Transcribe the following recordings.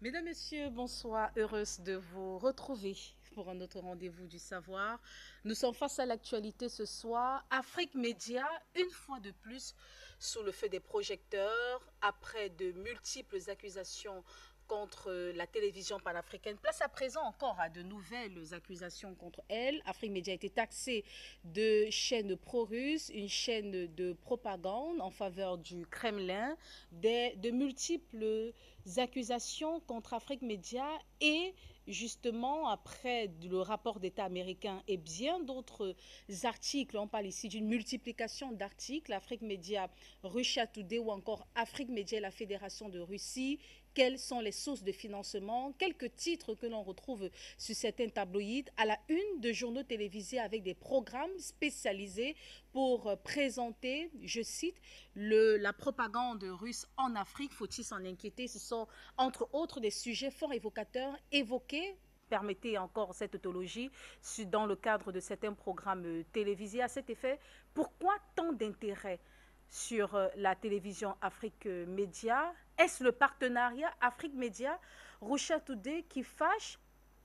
Mesdames, Messieurs, bonsoir. Heureuse de vous retrouver pour un autre rendez-vous du savoir. Nous sommes face à l'actualité ce soir. Afrique Média, une fois de plus, sous le feu des projecteurs, après de multiples accusations contre la télévision panafricaine. Place à présent encore à de nouvelles accusations contre elle. Afrique Média a été taxée de chaîne pro-russe, une chaîne de propagande en faveur du Kremlin, de multiples accusations contre Afrique Média et justement après le rapport d'État américain et bien d'autres articles, on parle ici d'une multiplication d'articles, Afrique Média, Russia Today ou encore Afrique Média et la Fédération de Russie, quelles sont les sources de financement, quelques titres que l'on retrouve sur certains tabloïds, à la une de journaux télévisés avec des programmes spécialisés pour présenter, je cite, la propagande russe en Afrique. Faut-il s'en inquiéter? Ce sont entre autres des sujets fort évocateurs évoqués, permettez encore cette tautologie, dans le cadre de certains programmes télévisés à cet effet. Pourquoi tant d'intérêt sur la télévision Afrique Média? Est-ce le partenariat Afrique Média, Russia Today qui fâche?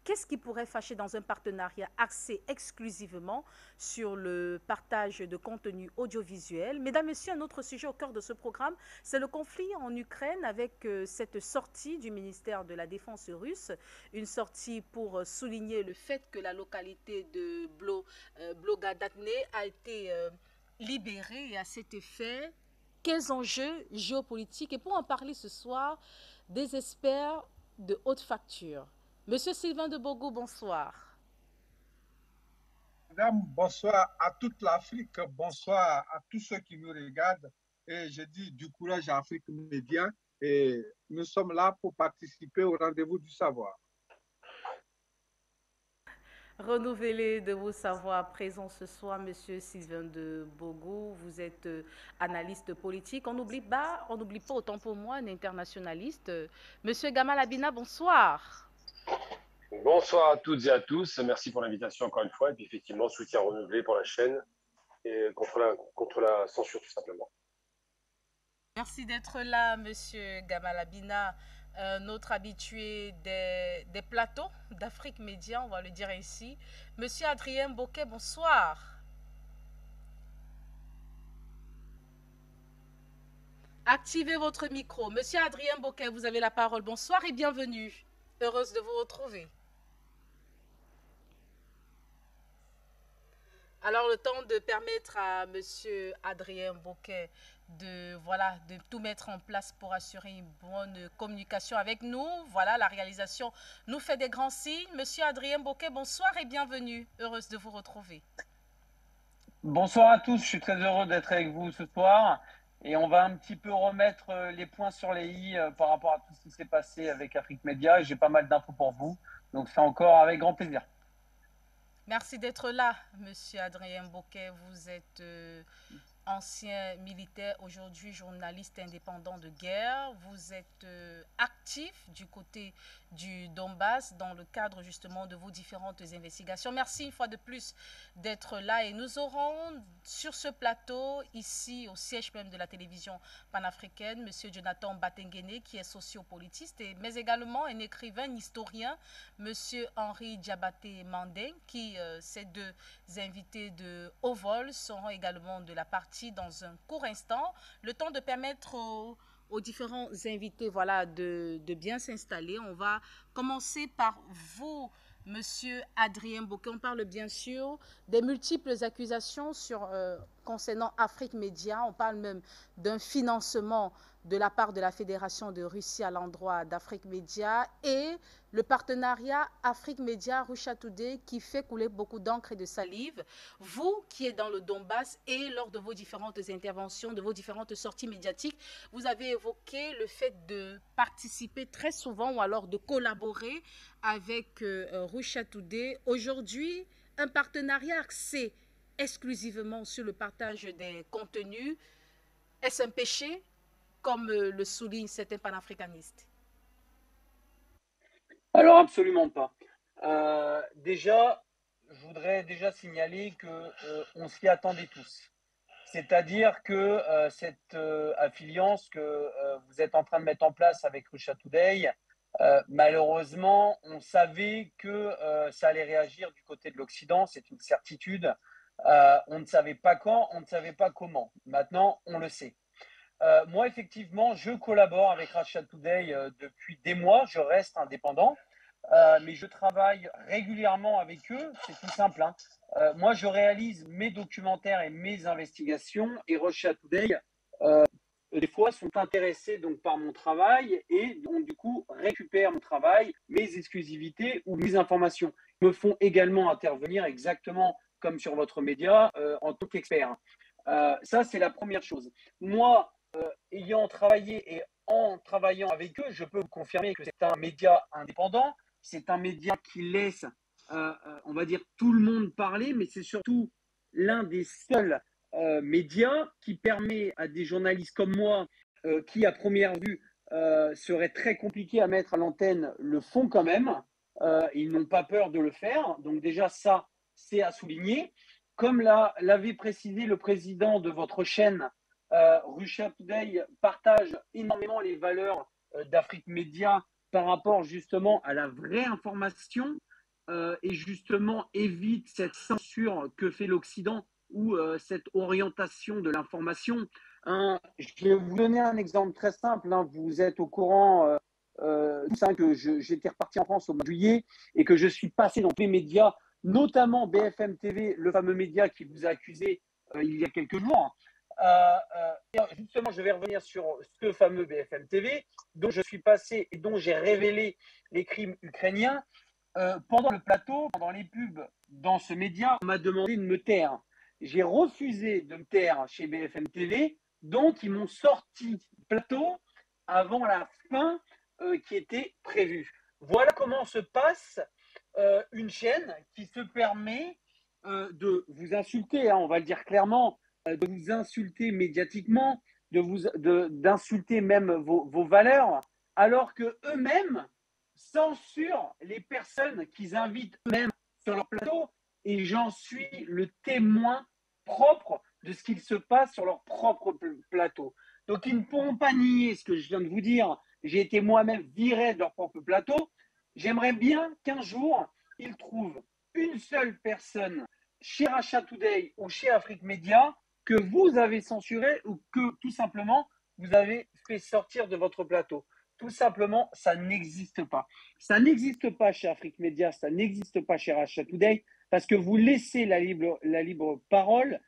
Qu'est-ce qui pourrait fâcher dans un partenariat axé exclusivement sur le partage de contenu audiovisuel? Mesdames, Messieurs, un autre sujet au cœur de ce programme, c'est le conflit en Ukraine avec cette sortie du ministère de la Défense russe, une sortie pour souligner le fait que la localité de Blogadatne a été libérée et à cet effet, quels enjeux géopolitiques? Et pour en parler ce soir, des experts de haute facture. Monsieur Sylvain de Bogo, bonsoir. Madame, bonsoir à toute l'Afrique, bonsoir à tous ceux qui nous regardent. Et je dis du courage à Afrique Média. Et nous sommes là pour participer au rendez-vous du savoir. Renouvelé de vos savoirs présents ce soir, Monsieur Sylvain de Bogo. Vous êtes analyste politique. On n'oublie pas autant pour moi un internationaliste. Monsieur Gamal Abina, bonsoir. Bonsoir à toutes et à tous. Merci pour l'invitation encore une fois. Et puis effectivement, soutien renouvelé pour la chaîne et contre la censure tout simplement. Merci d'être là, Monsieur Gamal Abina, notre habitué des plateaux d'Afrique Média, on va le dire ainsi. Monsieur Adrien Boquet, bonsoir. Activez votre micro. Monsieur Adrien Boquet, vous avez la parole. Bonsoir et bienvenue. Heureuse de vous retrouver. Alors, le temps de permettre à Monsieur Adrien Boquet de tout mettre en place pour assurer une bonne communication avec nous. Voilà, la réalisation nous fait des grands signes. Monsieur Adrien Boquet, bonsoir et bienvenue. Heureuse de vous retrouver. Bonsoir à tous, je suis très heureux d'être avec vous ce soir et on va un petit peu remettre les points sur les i par rapport à tout ce qui s'est passé avec Afrique Média et j'ai pas mal d'infos pour vous, donc c'est encore avec grand plaisir. Merci d'être là, Monsieur Adrien Boquet. Vous êtes ancien militaire, aujourd'hui journaliste indépendant de guerre. Vous êtes actif du côté du Donbass dans le cadre justement de vos différentes investigations. Merci une fois de plus d'être là et nous aurons sur ce plateau, ici au siège même de la télévision panafricaine, Monsieur Jonathan Batengene qui est sociopolitiste, mais également un écrivain, un historien, Monsieur Henri Diabaté Mandeng, qui, ces deux invités de haut vol, seront également de la partie dans un court instant, le temps de permettre aux différents invités voilà, de bien s'installer. On va commencer par vous, Monsieur Adrien Boquet. On parle bien sûr des multiples accusations concernant Afrique Média. On parle même d'un financement de la part de la Fédération de Russie à l'endroit d'Afrique Média et le partenariat Afrique Média Russia Today qui fait couler beaucoup d'encre et de salive. Vous qui êtes dans le Donbass et lors de vos différentes interventions, de vos différentes sorties médiatiques, vous avez évoqué le fait de participer très souvent ou alors de collaborer avec Russia Today. Aujourd'hui, un partenariat axé exclusivement sur le partage des contenus. Est-ce un péché, comme le soulignent certains panafricanistes? Alors absolument pas. Déjà, je voudrais déjà signaler que on s'y attendait tous. C'est-à-dire que cette affiliance que vous êtes en train de mettre en place avec Russia Today, Malheureusement, on savait que ça allait réagir du côté de l'Occident, c'est une certitude. On ne savait pas quand, on ne savait pas comment. Maintenant, on le sait. Moi, effectivement, je collabore avec Russia Today depuis des mois. Je reste indépendant, mais je travaille régulièrement avec eux. C'est tout simple, hein. Moi, je réalise mes documentaires et mes investigations, et Russia Today, des fois, sont intéressés donc par mon travail et donc du coup récupèrent mon travail, mes exclusivités ou mes informations. Ils me font également intervenir exactement comme sur votre média en tant qu'expert. Ça, c'est la première chose. Moi, ayant travaillé et en travaillant avec eux, je peux vous confirmer que c'est un média indépendant, c'est un média qui laisse, on va dire, tout le monde parler, mais c'est surtout l'un des seuls médias qui permet à des journalistes comme moi, qui à première vue serait très compliqué à mettre à l'antenne, le font quand même. Ils n'ont pas peur de le faire. Donc déjà, ça, c'est à souligner. Comme l'avait précisé le président de votre chaîne, Russia Today partage énormément les valeurs d'Afrique Média par rapport justement à la vraie information et justement évite cette censure que fait l'Occident ou cette orientation de l'information. Hein, je vais vous donner un exemple très simple. Hein. Vous êtes au courant que j'étais reparti en France au mois de juillet et que je suis passé dans tous les médias, notamment BFM TV, le fameux média qui vous a accusé il y a quelques jours. Justement, je vais revenir sur ce fameux BFM TV dont je suis passé et dont j'ai révélé les crimes ukrainiens. Pendant le plateau, pendant les pubs dans ce média, on m'a demandé de me taire. J'ai refusé de me taire chez BFM TV, donc ils m'ont sorti du plateau avant la fin qui était prévue. Voilà comment se passe une chaîne qui se permet de vous insulter, hein, on va le dire clairement, de vous insulter médiatiquement, d'insulter même vos valeurs, alors que eux-mêmes censurent les personnes qu'ils invitent eux-mêmes sur leur plateau, et j'en suis le témoin propre de ce qu'il se passe sur leur propre plateau. Donc ils ne pourront pas nier ce que je viens de vous dire. J'ai été moi-même viré de leur propre plateau. J'aimerais bien qu'un jour, ils trouvent une seule personne chez Russia Today ou chez Afrique Média que vous avez censuré ou que tout simplement vous avez fait sortir de votre plateau. Tout simplement, ça n'existe pas. Ça n'existe pas chez Afrique Média, ça n'existe pas chez Russia Today, parce que vous laissez la libre parole.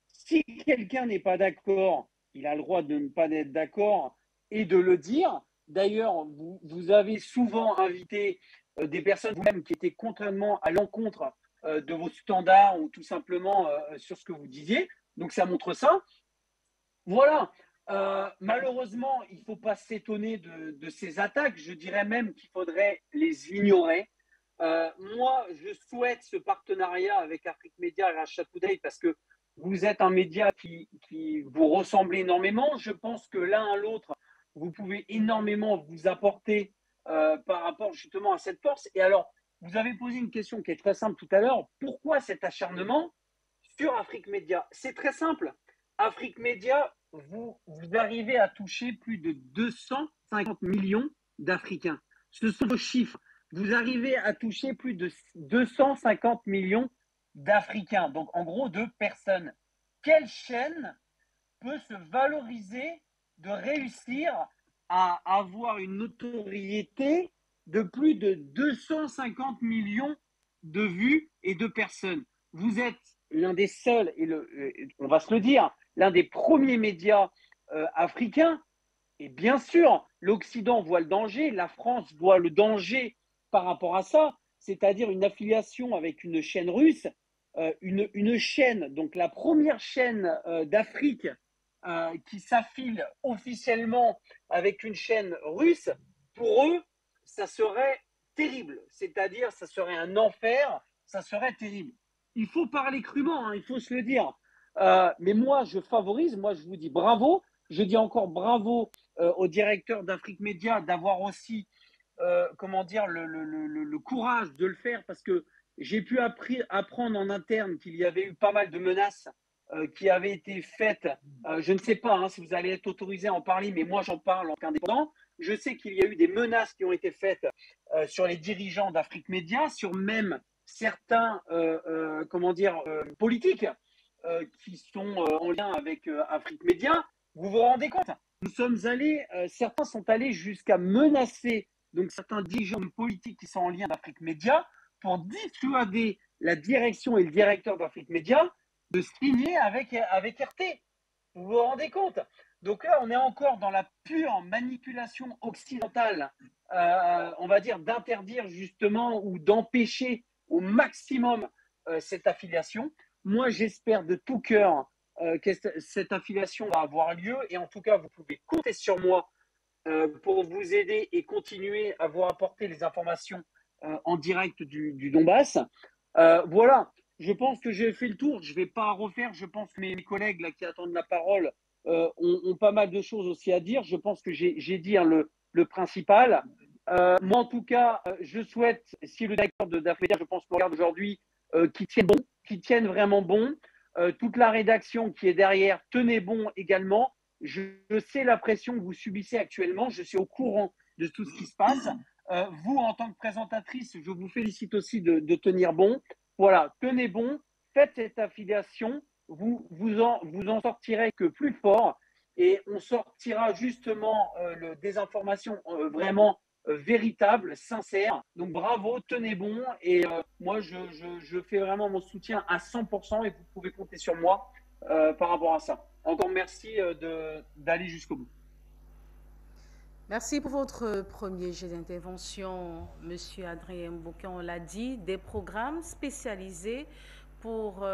Si quelqu'un n'est pas d'accord, il a le droit de ne pas être d'accord et de le dire. D'ailleurs, vous avez souvent invité des personnes vous-même qui étaient contrairement à l'encontre de vos standards ou tout simplement sur ce que vous disiez. Donc, ça montre ça. Voilà. Malheureusement, il ne faut pas s'étonner de ces attaques. Je dirais même qu'il faudrait les ignorer. Moi, je souhaite ce partenariat avec Afrique Média et Russia Today parce que vous êtes un média qui vous ressemble énormément. Je pense que l'un à l'autre, vous pouvez énormément vous apporter par rapport justement à cette force. Et alors, vous avez posé une question qui est très simple tout à l'heure. Pourquoi cet acharnement sur Afrique Média? C'est très simple. Afrique Média, vous arrivez à toucher plus de 250 millions d'Africains. Ce sont vos chiffres. Vous arrivez à toucher plus de 250 millions d'Africains, donc en gros de personnes. Quelle chaîne peut se valoriser de réussir à avoir une notoriété de plus de 250 millions de vues et de personnes? Vous êtes l'un des seuls, et on va se le dire, l'un des premiers médias africains. Et bien sûr, l'Occident voit le danger, la France voit le danger par rapport à ça, c'est-à-dire une affiliation avec une chaîne russe, une chaîne, donc la première chaîne d'Afrique qui s'affile officiellement avec une chaîne russe. Pour eux, ça serait terrible, c'est-à-dire ça serait un enfer, ça serait terrible. Il faut parler crûment, hein, il faut se le dire. Mais moi, je favorise, moi, je vous dis bravo. Je dis encore bravo au directeur d'Afrique Média d'avoir aussi, le courage de le faire parce que j'ai pu apprendre en interne qu'il y avait eu pas mal de menaces qui avaient été faites. Je ne sais pas hein, si vous allez être autorisé à en parler, mais moi, j'en parle en tant qu'indépendant. Je sais qu'il y a eu des menaces qui ont été faites sur les dirigeants d'Afrique Média, sur même certains politiques qui sont en lien avec Afrique Média. Vous vous rendez compte? Nous sommes allés, certains sont allés jusqu'à menacer donc certains dirigeants politiques qui sont en lien d'Afrique Média pour dissuader la direction et le directeur d'Afrique Média de signer avec RT. Vous vous rendez compte? Donc là, on est encore dans la pure manipulation occidentale, on va dire, d'interdire justement ou d'empêcher au maximum cette affiliation. Moi, j'espère de tout cœur que cette affiliation va avoir lieu et en tout cas, vous pouvez compter sur moi pour vous aider et continuer à vous apporter les informations en direct du Donbass. Voilà, je pense que j'ai fait le tour. Je ne vais pas refaire. Je pense que mes collègues là, qui attendent la parole ont pas mal de choses aussi à dire. Je pense que j'ai dit le principal. Moi, en tout cas, je souhaite, si le directeur d'Africa, je pense qu'on regarde aujourd'hui, qu'il tienne vraiment bon. Toute la rédaction qui est derrière, tenez bon également. Je sais la pression que vous subissez actuellement. Je suis au courant de tout ce qui se passe. Vous, en tant que présentatrice, je vous félicite aussi de tenir bon. Voilà, tenez bon, faites cette affiliation. Vous en sortirez que plus fort et on sortira justement des informations vraiment véritables, sincères. Donc bravo, tenez bon et moi je fais vraiment mon soutien à 100% et vous pouvez compter sur moi par rapport à ça. Encore merci d'aller jusqu'au bout. Merci pour votre premier jet d'intervention, Monsieur Adrien Mbouke. On l'a dit, des programmes spécialisés pour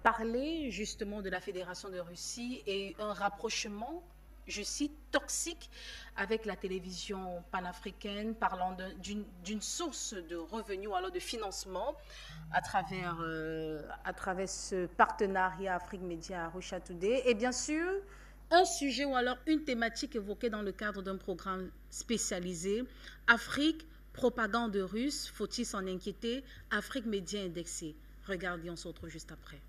parler justement de la Fédération de Russie et un rapprochement, je cite, toxique avec la télévision panafricaine, parlant d'une source de revenus ou alors de financement à travers ce partenariat Afrique Média Russia Today. Et bien sûr, un sujet ou alors une thématique évoquée dans le cadre d'un programme spécialisé. Afrique, propagande russe, faut-il s'en inquiéter? Afrique Média indexé. Regardez, on se retrouve juste après.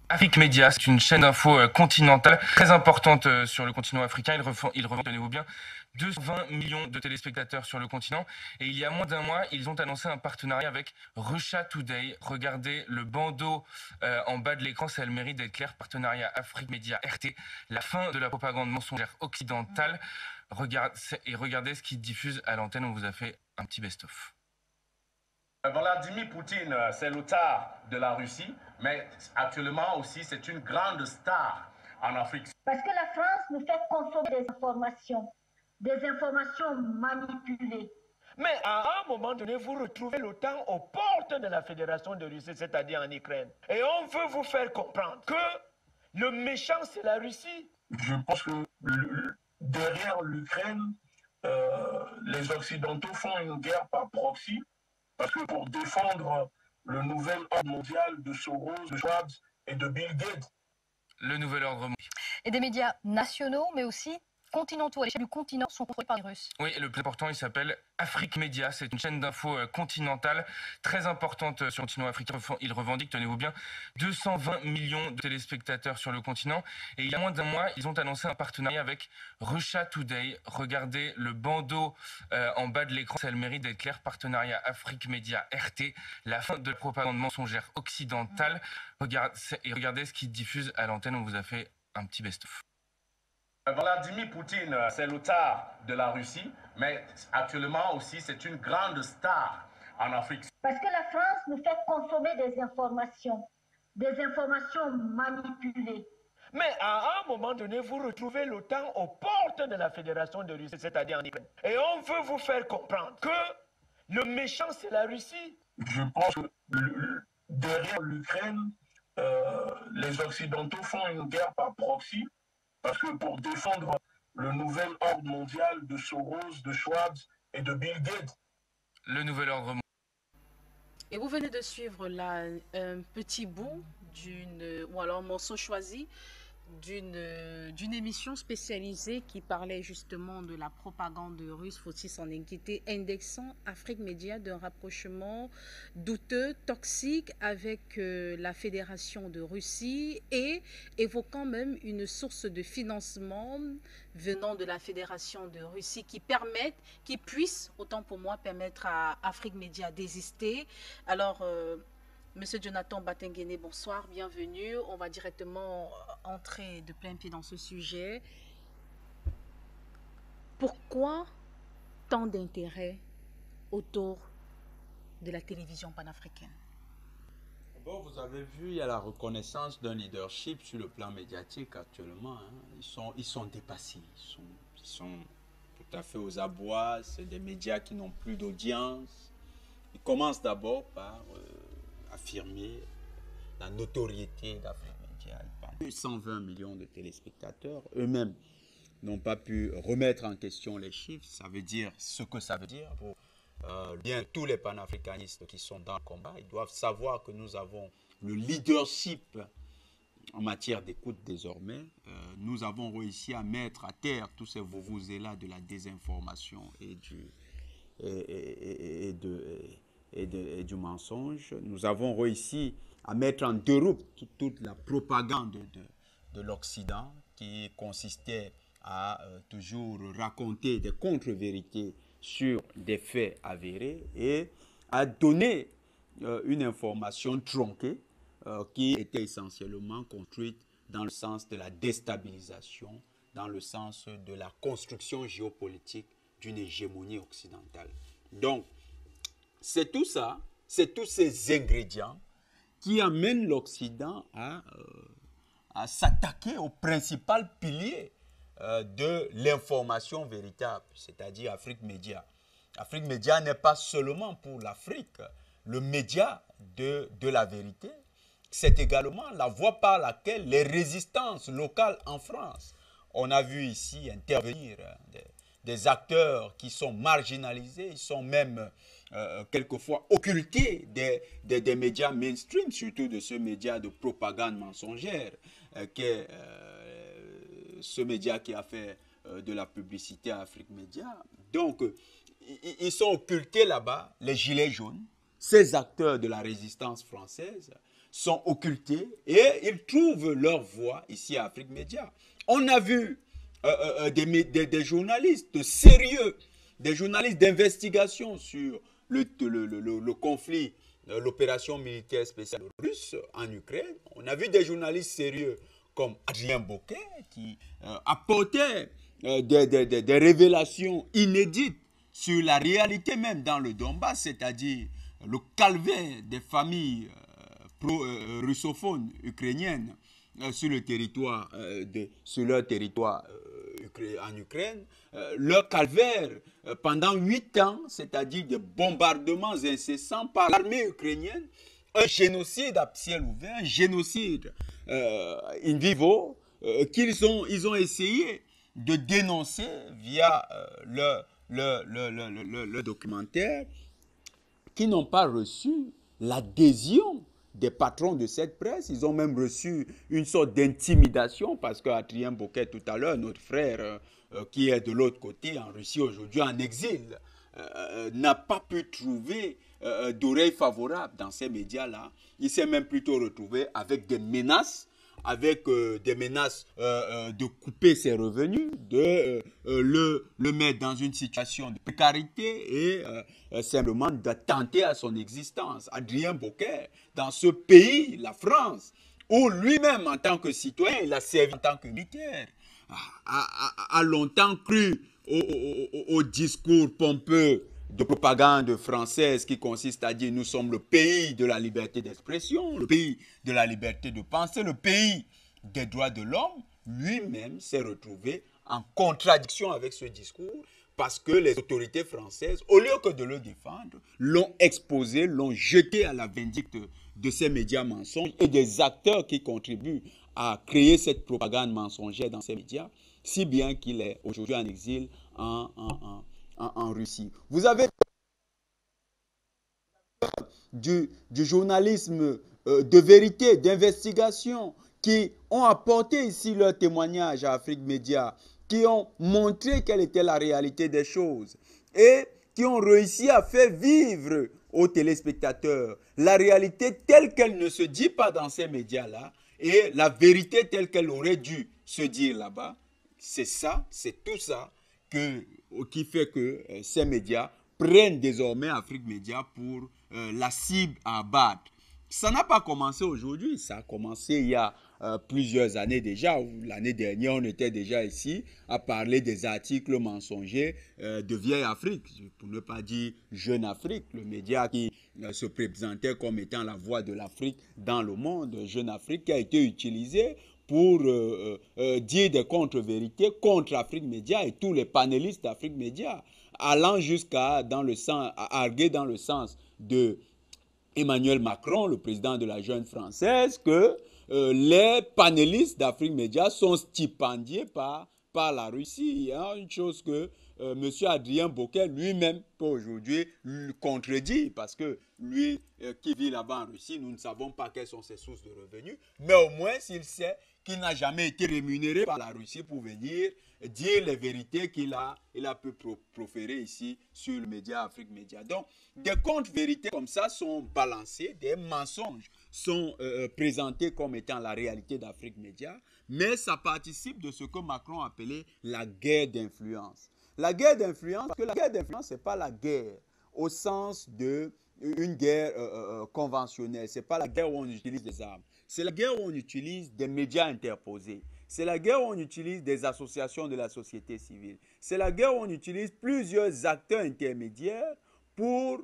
Afrique Média, c'est une chaîne d'info continentale très importante sur le continent africain. Il revend, tenez-vous bien, 220 millions de téléspectateurs sur le continent. Et il y a moins d'un mois, ils ont annoncé un partenariat avec Russia Today. Regardez le bandeau en bas de l'écran, ça a le mérite d'être clair. Partenariat Afrique Média RT, la fin de la propagande mensongère occidentale. Regardez ce qu'ils diffusent à l'antenne. On vous a fait un petit best-of. Vladimir Poutine, c'est le tsar de la Russie, mais actuellement aussi, c'est une grande star en Afrique. Parce que la France nous fait consommer des informations manipulées. Mais à un moment donné, vous retrouvez l'OTAN aux portes de la Fédération de Russie, c'est-à-dire en Ukraine. Et on veut vous faire comprendre que le méchant, c'est la Russie. Je pense que derrière l'Ukraine, les Occidentaux font une guerre par proxy. Parce que pour défendre le nouvel ordre mondial de Soros, de Schwab et de Bill Gates. Le nouvel ordre mondial. Et des médias nationaux, mais aussi continentaux à l'échelle du continent sont contrôlés par les Russes. Oui, le plus important, il s'appelle Afrique Média. C'est une chaîne d'info continentale très importante sur le continent africain. Il revendique, tenez-vous bien, 220 millions de téléspectateurs sur le continent. Et il y a moins d'un mois, ils ont annoncé un partenariat avec Russia Today. Regardez le bandeau en bas de l'écran, ça a le mérite d'être clair. Partenariat Afrique Média RT, la fin de la propagande mensongère occidentale. Regardez ce qu'ils diffusent à l'antenne. On vous a fait un petit best-of. Vladimir Poutine, c'est le tsar de la Russie, mais actuellement aussi, c'est une grande star en Afrique. Parce que la France nous fait consommer des informations manipulées. Mais à un moment donné, vous retrouvez l'OTAN aux portes de la Fédération de Russie, c'est-à-dire en Ukraine. Et on veut vous faire comprendre que le méchant, c'est la Russie. Je pense que derrière l'Ukraine, les Occidentaux font une guerre par proxy. Parce que pour défendre le nouvel ordre mondial de Soros, de Schwab et de Bill Gates. Le nouvel ordre mondial. Et vous venez de suivre là un petit bout ou alors morceau choisi d'une émission spécialisée qui parlait justement de la propagande russe, faut-il s'en inquiéter, indexant Afrique Média d'un rapprochement douteux, toxique avec la Fédération de Russie et évoquant même une source de financement venant de la Fédération de Russie qui puisse, autant pour moi, permettre à Afrique Média d'exister. Alors, Monsieur Jonathan Batengene, bonsoir, bienvenue. On va directement entrer de plein pied dans ce sujet. Pourquoi tant d'intérêt autour de la télévision panafricaine? Bon, vous avez vu, il y a la reconnaissance d'un leadership sur le plan médiatique actuellement. Hein. Ils sont dépassés, ils sont tout à fait aux abois. C'est des médias qui n'ont plus d'audience. Ils commencent d'abord par affirmer la notoriété d'Afrique Média. 120 millions de téléspectateurs, eux-mêmes n'ont pas pu remettre en question les chiffres. Ça veut dire ce que ça veut dire pour bien tous les panafricanistes qui sont dans le combat. Ils doivent savoir que nous avons le leadership en matière d'écoute désormais. Nous avons réussi à mettre à terre tous ces vuvuzela de la désinformation et du mensonge. Nous avons réussi à mettre en déroute toute la propagande de l'Occident qui consistait à toujours raconter des contre-vérités sur des faits avérés et à donner une information tronquée qui était essentiellement construite dans le sens de la déstabilisation, dans le sens de la construction géopolitique d'une hégémonie occidentale. Donc, c'est tout ça, c'est tous ces ingrédients qui amènent l'Occident à s'attaquer au principal pilier de l'information véritable, c'est-à-dire Afrique Média. Afrique Média n'est pas seulement pour l'Afrique le média de la vérité, c'est également la voie par laquelle les résistances locales en France, on a vu ici intervenir des acteurs qui sont marginalisés, ils sont même quelquefois occultés des médias mainstream, surtout de ce média de propagande mensongère, qui est ce média qui a fait de la publicité à Afrique Média. Donc, ils sont occultés là-bas, les gilets jaunes, ces acteurs de la résistance française sont occultés et ils trouvent leur voie ici à Afrique Média. On a vu des journalistes sérieux, des journalistes d'investigation sur le conflit, l'opération militaire spéciale russe en Ukraine. On a vu des journalistes sérieux comme Adrien Boquet qui apportait des révélations inédites sur la réalité même dans le Donbass, c'est-à-dire le calvaire des familles russophones ukrainiennes sur leur territoire en Ukraine, leur calvaire pendant 8 ans, c'est-à-dire des bombardements incessants par l'armée ukrainienne, un génocide à ciel ouvert, un génocide in vivo, qu'ils ont essayé de dénoncer via le documentaire, qui n'ont pas reçu l'adhésion des patrons de cette presse. Ils ont même reçu une sorte d'intimidation parce qu'Adrien Boquet, tout à l'heure, notre frère qui est de l'autre côté, en Russie aujourd'hui, en exil, n'a pas pu trouver d'oreilles favorables dans ces médias-là. Il s'est même plutôt retrouvé avec des menaces, de couper ses revenus, de le mettre dans une situation de précarité et simplement de tenter à son existence. Adrien Boquet, dans ce pays, la France, où lui-même, en tant que citoyen, il a servi en tant que militaire, a longtemps cru au discours pompeux de propagande française qui consiste à dire nous sommes le pays de la liberté d'expression, le pays de la liberté de penser, le pays des droits de l'homme. Lui-même s'est retrouvé en contradiction avec ce discours parce que les autorités françaises, au lieu que de le défendre, l'ont exposé, l'ont jeté à la vindicte de ces médias mensonges et des acteurs qui contribuent à créer cette propagande mensongère dans ces médias, si bien qu'il est aujourd'hui en exil en Russie. Vous avez du journalisme de vérité, d'investigation, qui ont apporté ici leur témoignage à Afrique Média, qui ont montré quelle était la réalité des choses et qui ont réussi à faire vivre aux téléspectateurs la réalité telle qu'elle ne se dit pas dans ces médias-là et la vérité telle qu'elle aurait dû se dire là-bas. C'est ça, c'est tout ça qui fait que ces médias prennent désormais Afrique Média pour la cible à abattre. Ça n'a pas commencé aujourd'hui, ça a commencé il y a plusieurs années déjà. L'année dernière, on était déjà ici à parler des articles mensongers de Vieille Afrique, pour ne pas dire Jeune Afrique, le média qui se présentait comme étant la voix de l'Afrique dans le monde. Jeune Afrique qui a été utilisé pour dire des contre-vérités contre Afrique Média et tous les panélistes d'Afrique Média, allant jusqu'à arguer dans le sens de Emmanuel Macron, le président de la Jeune Française, que les panélistes d'Afrique Média sont stipendiés par la Russie. Hein, une chose que M. Adrien Bocquet lui-même peut aujourd'hui contredire, parce que lui qui vit là-bas en Russie, nous ne savons pas quelles sont ses sources de revenus, mais au moins s'il sait qu'il n'a jamais été rémunéré par la Russie pour venir dire les vérités qu'il a pu proférer ici sur le média Afrique Média. Donc, des contre-vérités comme ça sont balancés, des mensonges sont présentés comme étant la réalité d'Afrique Média, mais ça participe de ce que Macron appelait la guerre d'influence. La guerre d'influence, parce que la guerre d'influence, ce n'est pas la guerre au sens d'une guerre conventionnelle, ce n'est pas la guerre où on utilise des armes. C'est la guerre où on utilise des médias interposés. C'est la guerre où on utilise des associations de la société civile. C'est la guerre où on utilise plusieurs acteurs intermédiaires pour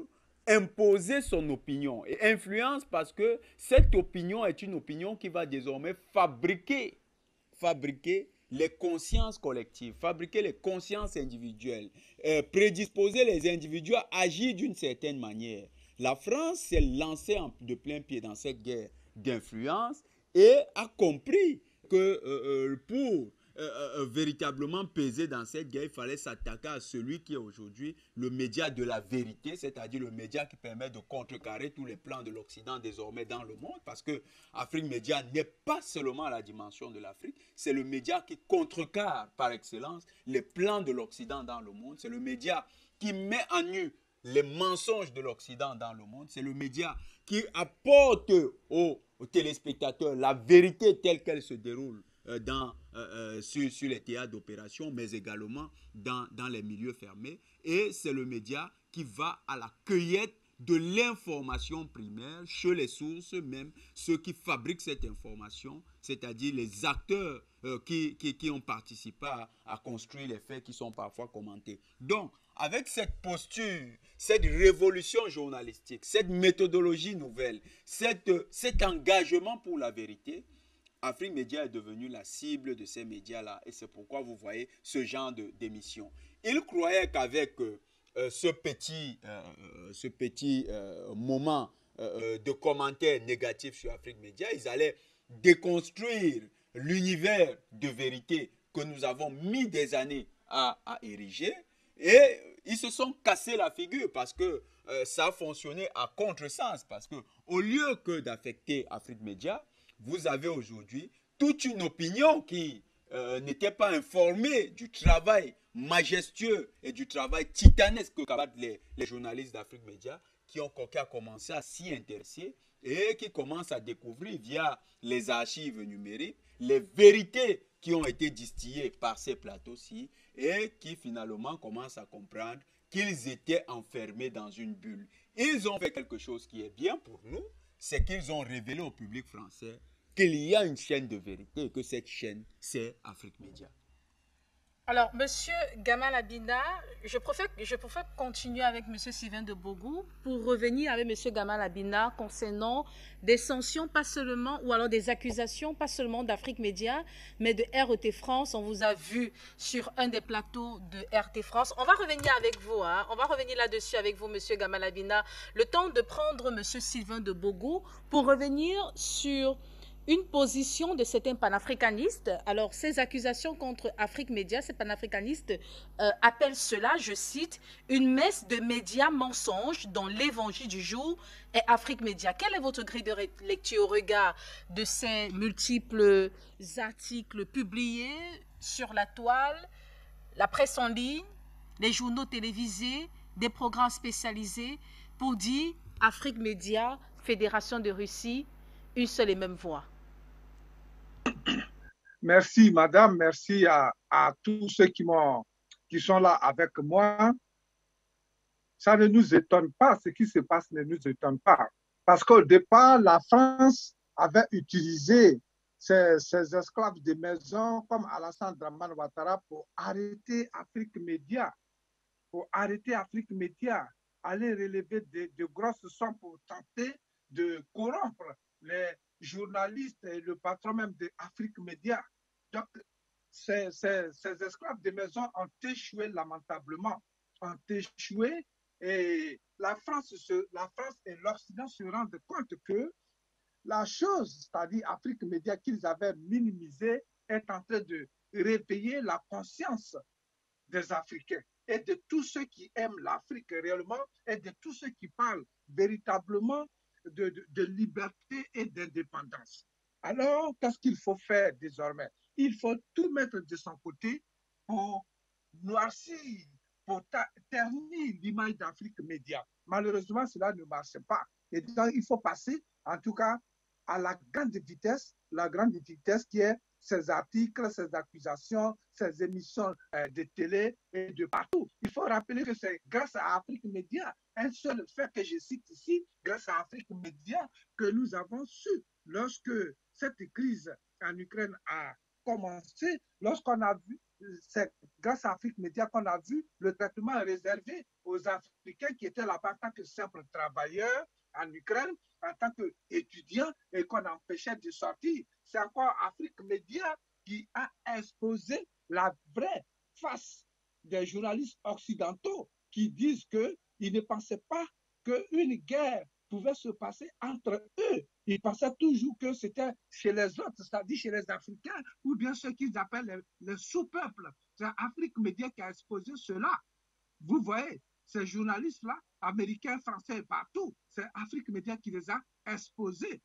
imposer son opinion. Et influence parce que cette opinion est une opinion qui va désormais fabriquer les consciences collectives, fabriquer les consciences individuelles, prédisposer les individus à agir d'une certaine manière. La France s'est lancée de plein pied dans cette guerre d'influence et a compris que pour véritablement peser dans cette guerre, il fallait s'attaquer à celui qui est aujourd'hui le média de la vérité, c'est-à-dire le média qui permet de contrecarrer tous les plans de l'Occident désormais dans le monde, parce que Afrique Média n'est pas seulement la dimension de l'Afrique, c'est le média qui contrecarre par excellence les plans de l'Occident dans le monde, c'est le média qui met en nu les mensonges de l'Occident dans le monde, c'est le média qui apporte aux téléspectateurs la vérité telle qu'elle se déroule sur les théâtres d'opération, mais également dans les milieux fermés. Et c'est le média qui va à la cueillette de l'information primaire chez les sources, même ceux qui fabriquent cette information, c'est-à-dire les acteurs qui ont participé à construire les faits qui sont parfois commentés. Donc, avec cette posture, cette révolution journalistique, cette méthodologie nouvelle, cet engagement pour la vérité, Afrique Média est devenue la cible de ces médias-là. Et c'est pourquoi vous voyez ce genre d'émission. Ils croyaient qu'avec ce petit moment de commentaires négatifs sur Afrique Média, ils allaient déconstruire l'univers de vérité que nous avons mis des années à ériger. Et ils se sont cassés la figure parce que ça a fonctionné à contresens. Parce qu'au lieu que d'affecter Afrique Média, vous avez aujourd'hui toute une opinion qui n'était pas informée du travail majestueux et du travail titanesque que capables les journalistes d'Afrique Média qui ont commencé à s'y intéresser et qui commencent à découvrir via les archives numériques les vérités qui ont été distillées par ces plateaux-ci et qui finalement commencent à comprendre qu'ils étaient enfermés dans une bulle. Ils ont fait quelque chose qui est bien pour nous, c'est qu'ils ont révélé au public français qu'il y a une chaîne de vérité et que cette chaîne, c'est Afrique Média. Alors, Monsieur Gamal Abina, je préfère continuer avec Monsieur Sylvain de Bogou pour revenir avec Monsieur Gamal Abina concernant des sanctions, pas seulement, ou alors des accusations, pas seulement d'Afrique Média, mais de RT France. On vous a vu sur un des plateaux de RT France. On va revenir avec vous, hein. On va revenir là-dessus avec vous, Monsieur Gamal Abina. Le temps de prendre Monsieur Sylvain de Bogou pour revenir sur une position de certains panafricanistes. Alors, ces accusations contre Afrique Média, ces panafricanistes appellent cela, je cite, une messe de médias mensonges dont l'évangile du jour est Afrique Média. Quel est votre grille de lecture au regard de ces multiples articles publiés sur la toile, la presse en ligne, les journaux télévisés, des programmes spécialisés pour dire Afrique Média, Fédération de Russie, une seule et même voix? Merci, madame. Merci à tous ceux qui sont là avec moi. Ça ne nous étonne pas. Ce qui se passe ne nous étonne pas. Parce qu'au départ, la France avait utilisé ces esclaves de maison comme Alassane Dramane Ouattara pour arrêter Afrique Média. Pour arrêter Afrique Média, aller relever de grosses sommes pour tenter de corrompre les journalistes et le patron même d'Afrique Média. Donc, ces esclaves de maison ont échoué lamentablement, ont échoué, et la France et l'Occident se rendent compte que la chose, c'est-à-dire Afrique Média qu'ils avaient minimisée, est en train de réveiller la conscience des Africains et de tous ceux qui aiment l'Afrique réellement et de tous ceux qui parlent véritablement de liberté et d'indépendance. Alors, qu'est-ce qu'il faut faire désormais? Il faut tout mettre de son côté pour noircir, pour ternir l'image d'Afrique Média. Malheureusement, cela ne marche pas. Et donc, il faut passer, en tout cas, à la grande vitesse qui est ces articles, ces accusations, ces émissions de télé et de partout. Il faut rappeler que c'est grâce à Afrique Média, un seul fait que je cite ici, grâce à Afrique Média, que nous avons su, lorsque cette crise en Ukraine a commencé, lorsqu'on a vu, c'est grâce à Afrique Média qu'on a vu le traitement réservé aux Africains qui étaient là-bas en tant que simples travailleurs en Ukraine, en tant qu'étudiants, et qu'on empêchait de sortir. C'est encore Afrique Média qui a exposé la vraie face des journalistes occidentaux qui disent qu'ils ne pensaient pas qu'une guerre pouvait se passer entre eux. Ils pensaient toujours que c'était chez les autres, c'est-à-dire chez les Africains, ou bien ceux qu'ils appellent les sous-peuples. C'est Afrique Média qui a exposé cela. Vous voyez, ces journalistes-là, américains, français et partout, c'est Afrique Média qui les a exposés.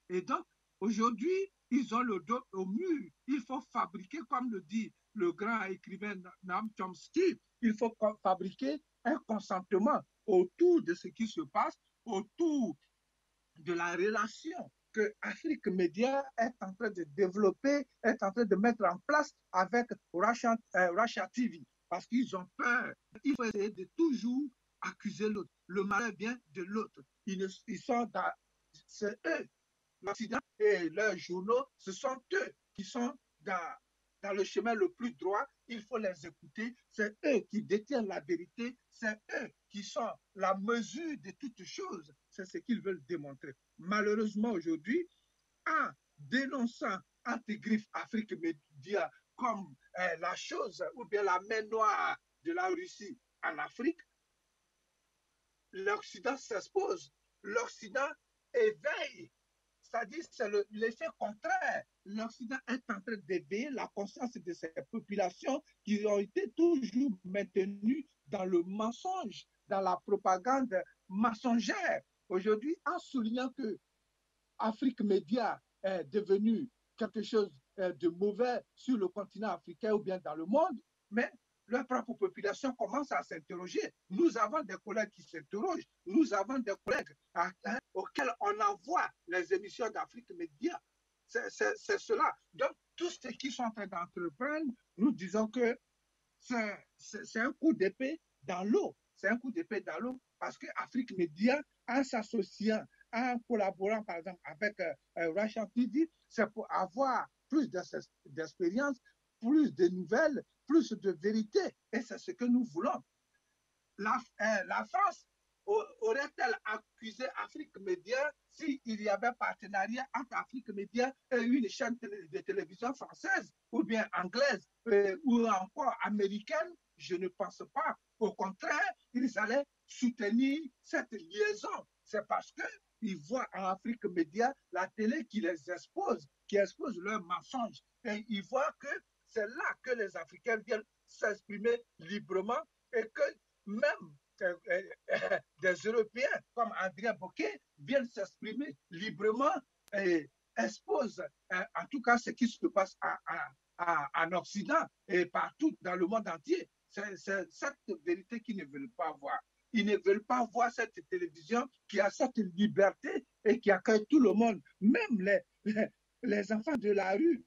Et donc, aujourd'hui, ils ont le dos au mur. Il faut fabriquer, comme le dit le grand écrivain Noam Chomsky, il faut fabriquer un consentement autour de ce qui se passe, autour de la relation que Afrique Média est en train de développer, est en train de mettre en place avec Russia TV. Parce qu'ils ont peur. Il faut essayer de toujours accuser l'autre. Le malheur vient de l'autre. Ils sont dans... C'est eux. L'Occident et leurs journaux, ce sont eux qui sont dans le chemin le plus droit. Il faut les écouter. C'est eux qui détiennent la vérité. C'est eux qui sont la mesure de toutes choses. C'est ce qu'ils veulent démontrer. Malheureusement, aujourd'hui, en dénonçant Antigriffe Afrique Média comme la chose ou bien la main noire de la Russie en Afrique, l'Occident s'expose. L'Occident éveille. C'est-à-dire c'est l'effet contraire. L'Occident est en train d'éveiller la conscience de ces populations qui ont été toujours maintenues dans le mensonge, dans la propagande mensongère. Aujourd'hui, en soulignant que Afrique Média est devenu quelque chose de mauvais sur le continent africain ou bien dans le monde, mais leur propre population commence à s'interroger. Nous avons des collègues qui s'interrogent. Nous avons des collègues auxquels on envoie les émissions d'Afrique Média. C'est cela. Donc, tous ceux qui sont en train d'entreprendre, nous disons que c'est un coup d'épée dans l'eau. C'est un coup d'épée dans l'eau parce que Afrique Média, en s'associant, en collaborant par exemple avec Russia TV, c'est pour avoir plus d'expérience, plus de nouvelles, plus de vérité. Et c'est ce que nous voulons. La France aurait-elle accusé Afrique Média s'il y avait partenariat entre Afrique Média et une chaîne de télévision française ou bien anglaise ou encore américaine? Je ne pense pas. Au contraire, ils allaient soutenir cette liaison. C'est parce que ils voient en Afrique Média la télé qui les expose, qui expose leurs mensonges. Et ils voient que c'est là que les Africains viennent s'exprimer librement et que même des Européens comme Adrien Bocquet viennent s'exprimer librement et exposent en tout cas ce qui se passe en Occident et partout dans le monde entier. C'est cette vérité qu'ils ne veulent pas voir. Ils ne veulent pas voir cette télévision qui a cette liberté et qui accueille tout le monde, même les enfants de la rue.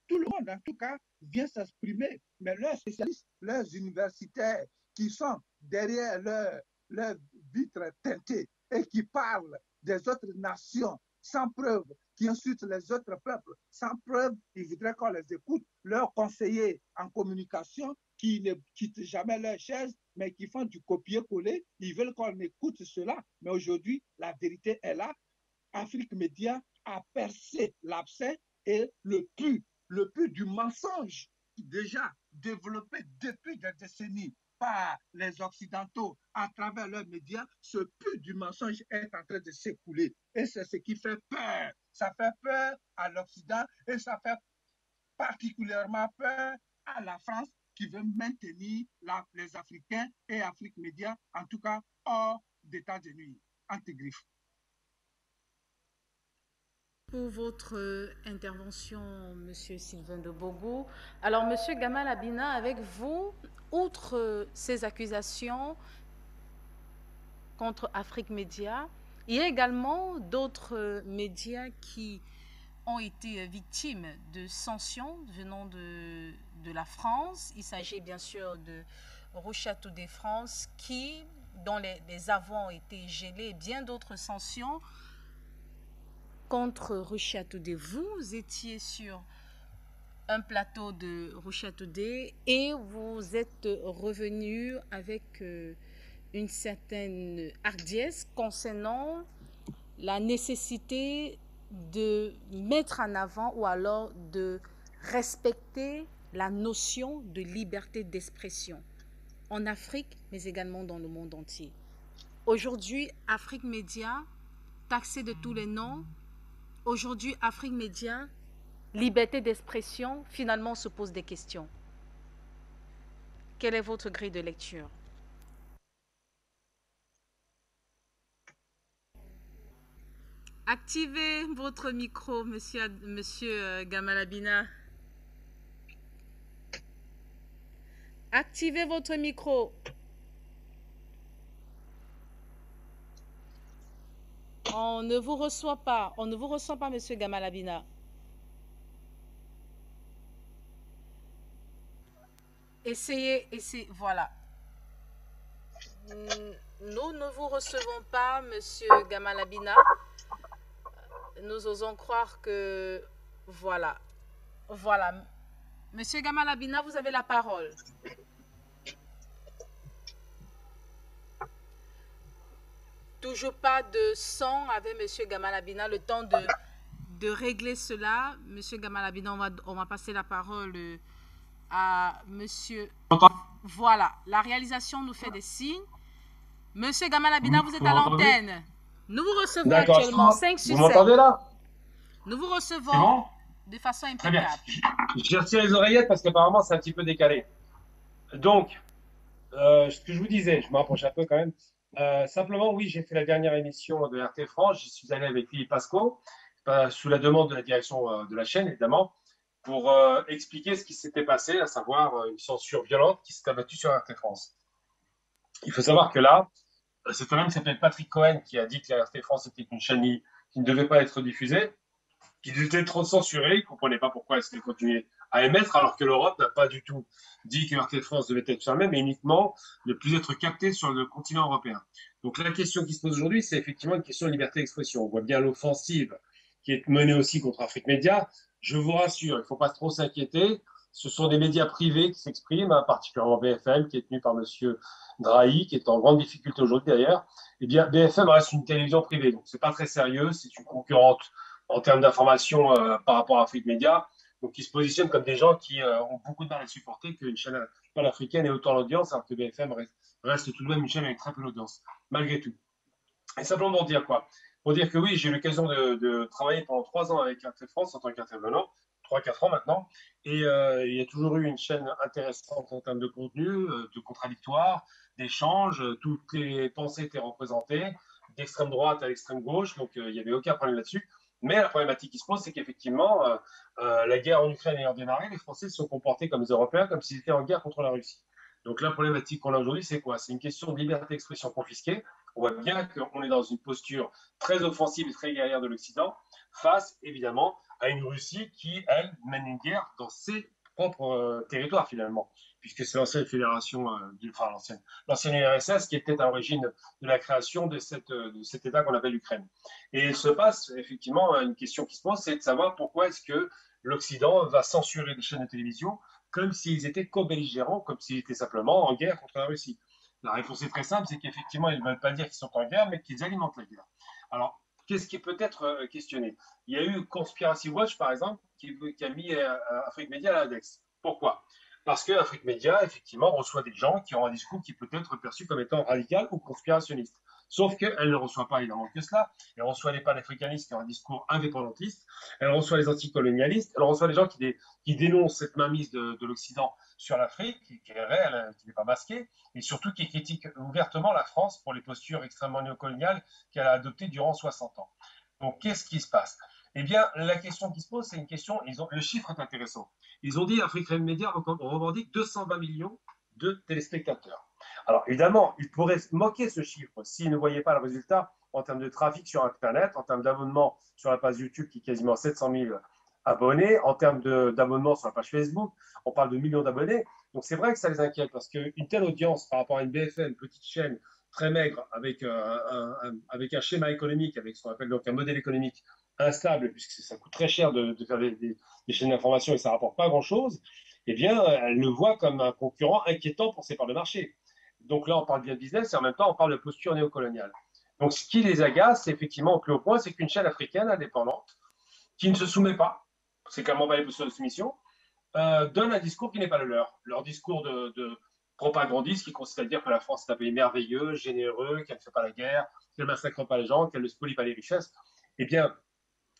Tout le monde, en tout cas, vient s'exprimer. Mais leurs spécialistes, leurs universitaires qui sont derrière leurs vitres teintées et qui parlent des autres nations sans preuve, qui insultent les autres peuples sans preuve, ils voudraient qu'on les écoute. Leurs conseillers en communication qui ne quittent jamais leur chaise, mais qui font du copier-coller, ils veulent qu'on écoute cela. Mais aujourd'hui, la vérité est là. Afrique Média a percé l'abcès et le puits du mensonge déjà développé depuis des décennies par les Occidentaux à travers leurs médias, ce puits du mensonge est en train de s'écouler. Et c'est ce qui fait peur. Ça fait peur à l'Occident et ça fait particulièrement peur à la France qui veut maintenir les Africains et Afrique Média, en tout cas hors d'état de nuit, anti-griffe. Pour votre intervention, Monsieur Sylvain de Bogo. Alors, Monsieur Gamal Abina, avec vous, outre ces accusations contre Afrique Média, il y a également d'autres médias qui ont été victimes de sanctions venant de la France. Il s'agit bien sûr de Rocha Today France, dont les avoirs ont été gelés, et bien d'autres sanctions contre Rocha Today. Vous étiez sur un plateau de Rocha Today et vous êtes revenu avec une certaine hardiesse concernant la nécessité de mettre en avant ou alors de respecter la notion de liberté d'expression en Afrique, mais également dans le monde entier. Aujourd'hui, Afrique Média, taxé de tous les noms, aujourd'hui, Afrique Média, liberté d'expression, finalement, se pose des questions. Quelle est votre grille de lecture? Activez votre micro, monsieur Gamal Abina. Activez votre micro. On ne vous reçoit pas. On ne vous reçoit pas, monsieur Gamal Abina. Essayez, voilà. Nous ne vous recevons pas, monsieur Gamal Abina. Nous osons croire que... Voilà. Voilà. Monsieur Gamal Abina, vous avez la parole. Toujours pas de son avec monsieur Gamal Abina. Le temps de régler cela. Monsieur Gamal Abina, on va passer la parole à monsieur... Voilà. La réalisation nous fait des signes. Monsieur Gamal Abina, vous êtes à l'antenne. Nous vous recevons actuellement 5 sur 7. Vous m'entendez là? Nous vous recevons de façon impeccable. Je retire les oreillettes parce qu'apparemment c'est un petit peu décalé. Donc, ce que je vous disais, je me rapproche un peu quand même. Simplement, oui, j'ai fait la dernière émission de RT France. J'y suis allé avec Philippe Pasco, sous la demande de la direction de la chaîne, évidemment, pour expliquer ce qui s'était passé, à savoir une censure violente qui s'est abattue sur RT France. Il faut savoir que là, c'est un homme qui s'appelle Patrick Cohen qui a dit que la RT France était une chaîne qui ne devait pas être diffusée, qui était trop censurée, il ne comprenait pas pourquoi elle s'était continuée à émettre, alors que l'Europe n'a pas du tout dit que RT France devait être fermée, mais uniquement ne plus être captée sur le continent européen. Donc la question qui se pose aujourd'hui, c'est effectivement une question de liberté d'expression. On voit bien l'offensive qui est menée aussi contre Afrique Média. Je vous rassure, il ne faut pas trop s'inquiéter. Ce sont des médias privés qui s'expriment, hein, particulièrement BFM, qui est tenu par M. Drahi, qui est en grande difficulté aujourd'hui d'ailleurs. Eh bien, BFM reste une télévision privée, donc ce n'est pas très sérieux. C'est une concurrente en termes d'information par rapport à Afrique Média. Donc, ils se positionnent comme des gens qui ont beaucoup de mal à supporter qu'une chaîne panafricaine ait autant d'audience, alors que BFM reste tout de même une chaîne avec très peu d'audience, malgré tout. Et simplement pour dire quoi? pour dire que oui, j'ai eu l'occasion de travailler pendant 3 ans avec RT France en tant qu'intervenant, 3-4 ans maintenant, et il y a toujours eu une chaîne intéressante en termes de contenu, de contradictoire, d'échanges, toutes les pensées étaient représentées, d'extrême droite à l'extrême gauche, donc il n'y avait aucun problème là-dessus. Mais la problématique qui se pose, c'est qu'effectivement, la guerre en Ukraine ayant démarré, les Français se sont comportés comme les Européens, comme s'ils étaient en guerre contre la Russie. Donc la problématique qu'on a aujourd'hui, c'est quoi? C'est une question de liberté d'expression confisquée. On voit bien qu'on est dans une posture très offensive et très guerrière de l'Occident, face évidemment à une Russie qui, elle, mène une guerre dans ses propres territoires finalement, puisque c'est l'ancienne fédération, enfin l'ancienne URSS qui était à l'origine de la création de cet État qu'on appelle l'Ukraine. Et il se passe effectivement une question qui se pose, c'est de savoir pourquoi est-ce que l'Occident va censurer des chaînes de télévision comme s'ils étaient co-belligérants, comme s'ils étaient simplement en guerre contre la Russie. La réponse est très simple, c'est qu'effectivement, ils ne veulent pas dire qu'ils sont en guerre, mais qu'ils alimentent la guerre. Alors, qu'est-ce qui peut être questionné? Il y a eu Conspiracy Watch, par exemple, qui a mis Afrique Média à l'index. Pourquoi? Parce que Afrique Média, effectivement, reçoit des gens qui ont un discours qui peut être perçu comme étant radical ou conspirationniste. Sauf qu'elle ne reçoit pas évidemment que cela. Elle reçoit les panafricanistes qui ont un discours indépendantiste. Elle reçoit les anticolonialistes. Elle reçoit les gens qui dénoncent cette mainmise de l'Occident sur l'Afrique, qui est réelle, qui n'est pas masquée, et surtout qui critique ouvertement la France pour les postures extrêmement néocoloniales qu'elle a adoptées durant 60 ans. Donc, qu'est-ce qui se passe? Eh bien, la question qui se pose, c'est une question, le chiffre est intéressant. Ils ont dit, Afrique Média revendique 220 millions de téléspectateurs. Alors, évidemment, ils pourraient moquer ce chiffre s'ils ne voyaient pas le résultat en termes de trafic sur Internet, en termes d'abonnement sur la page YouTube qui est quasiment 700 000 abonnés, en termes d'abonnement sur la page Facebook, on parle de millions d'abonnés. Donc, c'est vrai que ça les inquiète parce qu'une telle audience par rapport à une BFM, une petite chaîne très maigre, avec un schéma économique, avec ce qu'on appelle donc un modèle économique instable, puisque ça coûte très cher de faire des chaînes d'information et ça ne rapporte pas grand-chose, eh bien, elle le voit comme un concurrent inquiétant pour ses parts de marché. Donc là, on parle bien de business et en même temps, on parle de posture néocoloniale. Donc, ce qui les agace, effectivement, au plus haut point, c'est qu'une chaîne africaine indépendante, qui ne se soumet pas, c'est comment va les postures de soumission, donne un discours qui n'est pas le leur. Leur discours de propagandiste qui consiste à dire que la France est un pays merveilleux, généreux, qu'elle ne fait pas la guerre, qu'elle ne massacre pas les gens, qu'elle ne spolie pas les richesses. Eh bien,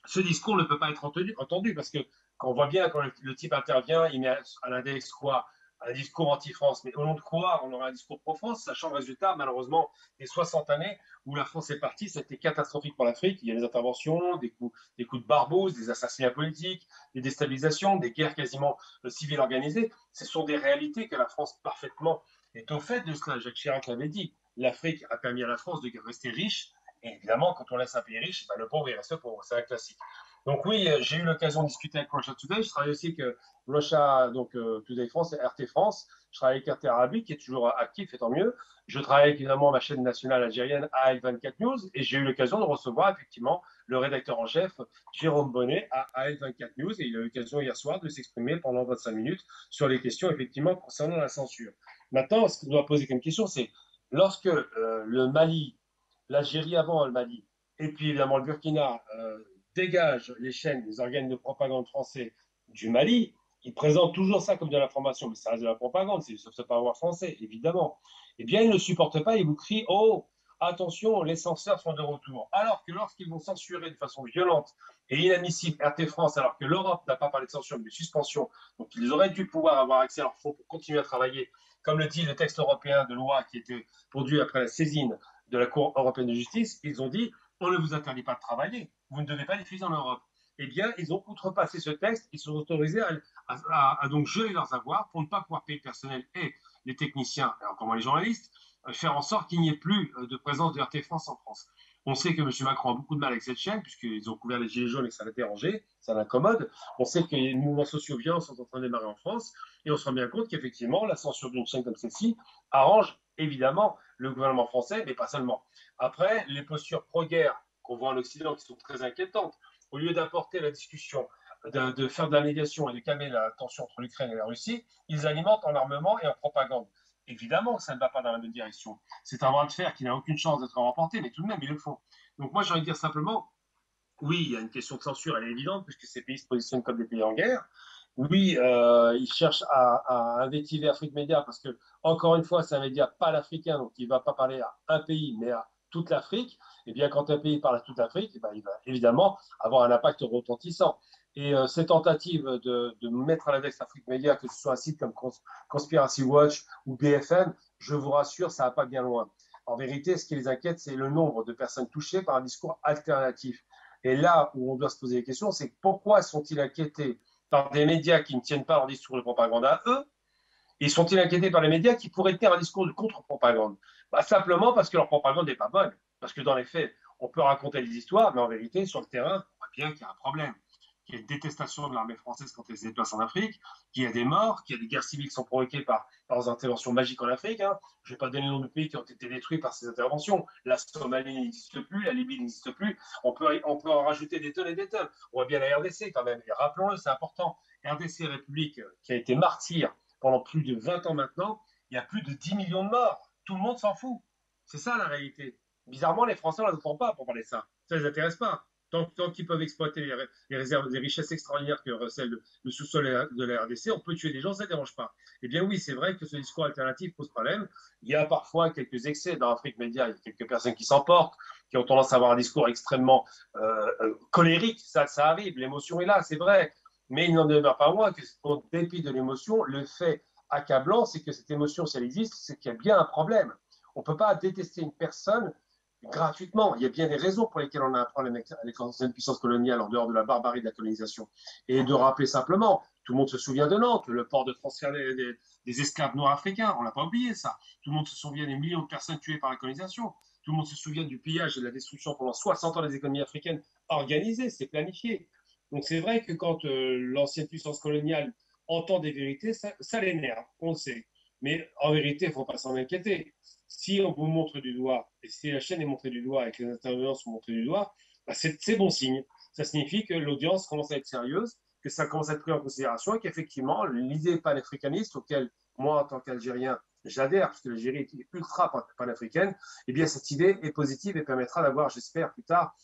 ce discours ne peut pas être entendu parce que quand on voit bien, quand le type intervient, il met à l'index quoi? Un discours anti-France. Mais au nom de quoi on aura un discours pro-France, sachant le résultat, malheureusement, des 60 années où la France est partie, c'était catastrophique pour l'Afrique. Il y a des interventions, des coups de barbouze, des assassinats politiques, des déstabilisations, des guerres quasiment civiles organisées. Ce sont des réalités que la France parfaitement est au fait de cela. Jacques Chirac l'avait dit. L'Afrique a permis à la France de rester riche. Et évidemment, quand on laisse un pays riche, ben le pauvre, il reste pauvre. C'est un classique. Donc oui, j'ai eu l'occasion de discuter avec Russia Today. Je travaille aussi avec Russia, donc Today France et RT France. Je travaille avec RT Arabique, qui est toujours actif, et tant mieux. Je travaille évidemment ma chaîne nationale algérienne AL24 News. Et j'ai eu l'occasion de recevoir effectivement le rédacteur en chef, Jérôme Bonnet, à AL24 News. Et il a eu l'occasion hier soir de s'exprimer pendant 25 minutes sur les questions effectivement concernant la censure. Maintenant, ce qu'on doit poser comme question, c'est lorsque le Mali, l'Algérie avant le Mali, et puis évidemment le Burkina dégage les chaînes, les organes de propagande français du Mali, ils présentent toujours ça comme de l'information, mais ça reste de la propagande, c'est sauf pas avoir français, évidemment. Eh bien, ils ne supportent pas, ils vous crient « Oh, attention, les censeurs sont de retour ». Alors que lorsqu'ils vont censurer de façon violente et inadmissible RT France, alors que l'Europe n'a pas parlé de censure, mais de suspension, donc ils auraient dû pouvoir avoir accès à leurs fonds pour continuer à travailler, comme le dit le texte européen de loi qui était produit après la saisine de la Cour européenne de justice, ils ont dit on ne vous interdit pas de travailler, vous ne devez pas diffuser en Europe. Eh bien, ils ont outrepassé ce texte, ils sont autorisés à donc geler leurs avoirs pour ne pas pouvoir payer le personnel et les techniciens, et encore moins les journalistes, faire en sorte qu'il n'y ait plus de présence de RT France en France. On sait que M. Macron a beaucoup de mal avec cette chaîne, puisqu'ils ont couvert les gilets jaunes et que ça l'a dérangé, ça l'incommode. On sait que les mouvements sociaux violents sont en train de démarrer en France, et on se rend bien compte qu'effectivement, la censure d'une chaîne comme celle-ci arrange évidemment le gouvernement français, mais pas seulement. Après, les postures pro-guerre qu'on voit en Occident qui sont très inquiétantes, au lieu d'apporter la discussion, de faire de la médiation et de calmer la tension entre l'Ukraine et la Russie, ils alimentent en armement et en propagande. Évidemment que ça ne va pas dans la même direction. C'est un bras de fer qui n'a aucune chance d'être remporté, mais tout de même, ils le font. Donc moi, j'ai envie de dire simplement, oui, il y a une question de censure, elle est évidente, puisque ces pays se positionnent comme des pays en guerre. Oui, ils cherchent à invectiver Afrique Média, parce que, encore une fois, c'est un média pas l'africain, donc il ne va pas parler à un pays, mais à toute l'Afrique, et bien quand un pays parle à toute l'Afrique, eh ben, il va évidemment avoir un impact retentissant. Et ces tentatives de mettre à l'index Afrique Média, que ce soit un site comme Conspiracy Watch ou BFM, je vous rassure, ça va pas bien loin. En vérité, ce qui les inquiète, c'est le nombre de personnes touchées par un discours alternatif. Et là où on doit se poser des questions, c'est pourquoi sont-ils inquiétés par des médias qui ne tiennent pas leur discours de propagande à eux, et sont-ils inquiétés par les médias qui pourraient tenir un discours de contre-propagande? Simplement parce que leur propagande n'est pas bonne. Parce que dans les faits, on peut raconter des histoires, mais en vérité, sur le terrain, on voit bien qu'il y a un problème. Qu'il y a une détestation de l'armée française quand elle se déplace en Afrique, qu'il y a des morts, qu'il y a des guerres civiles qui sont provoquées par des interventions magiques en Afrique. Hein. Je ne vais pas donner le nom de pays qui ont été détruits par ces interventions. La Somalie n'existe plus, la Libye n'existe plus. On peut en rajouter des tonnes et des tonnes. On voit bien la RDC quand même. Et rappelons-le, c'est important. RDC République, qui a été martyr pendant plus de 20 ans maintenant, il y a plus de 10 millions de morts. Tout le monde s'en fout. C'est ça la réalité. Bizarrement, les Français ne l'entendent pas pour parler de ça. Ça ne les intéresse pas. Tant qu'ils peuvent exploiter les réserves, les richesses extraordinaires que recèle le sous-sol de la RDC, on peut tuer des gens, ça ne dérange pas. Eh bien oui, c'est vrai que ce discours alternatif pose problème. Il y a parfois quelques excès dans Afrique Média, il y a quelques personnes qui s'emportent, qui ont tendance à avoir un discours extrêmement colérique, ça arrive, l'émotion est là, c'est vrai. Mais il n'en demeure pas moins qu'au dépit de l'émotion, le fait accablant, c'est que cette émotion, si elle existe, c'est qu'il y a bien un problème. On ne peut pas détester une personne gratuitement. Il y a bien des raisons pour lesquelles on a un problème avec les anciennes puissances coloniales en dehors de la barbarie de la colonisation. Et de rappeler simplement, tout le monde se souvient de Nantes, le port de transfert des esclaves nord-africains, on n'a pas oublié ça. Tout le monde se souvient des millions de personnes tuées par la colonisation. Tout le monde se souvient du pillage et de la destruction pendant 60 ans des économies africaines organisées, c'est planifié. Donc c'est vrai que quand l'ancienne puissance coloniale entend des vérités, ça l'énerve, on le sait. Mais en vérité, il ne faut pas s'en inquiéter. Si on vous montre du doigt, et si la chaîne est montrée du doigt et que les intervenants sont montrés du doigt, bah c'est bon signe. Ça signifie que l'audience commence à être sérieuse, que ça commence à être pris en considération et qu'effectivement, l'idée panafricaniste, auquel moi, en tant qu'Algérien, j'adhère, parce que l'Algérie est ultra panafricaine, eh bien, cette idée est positive et permettra d'avoir, j'espère, plus tard,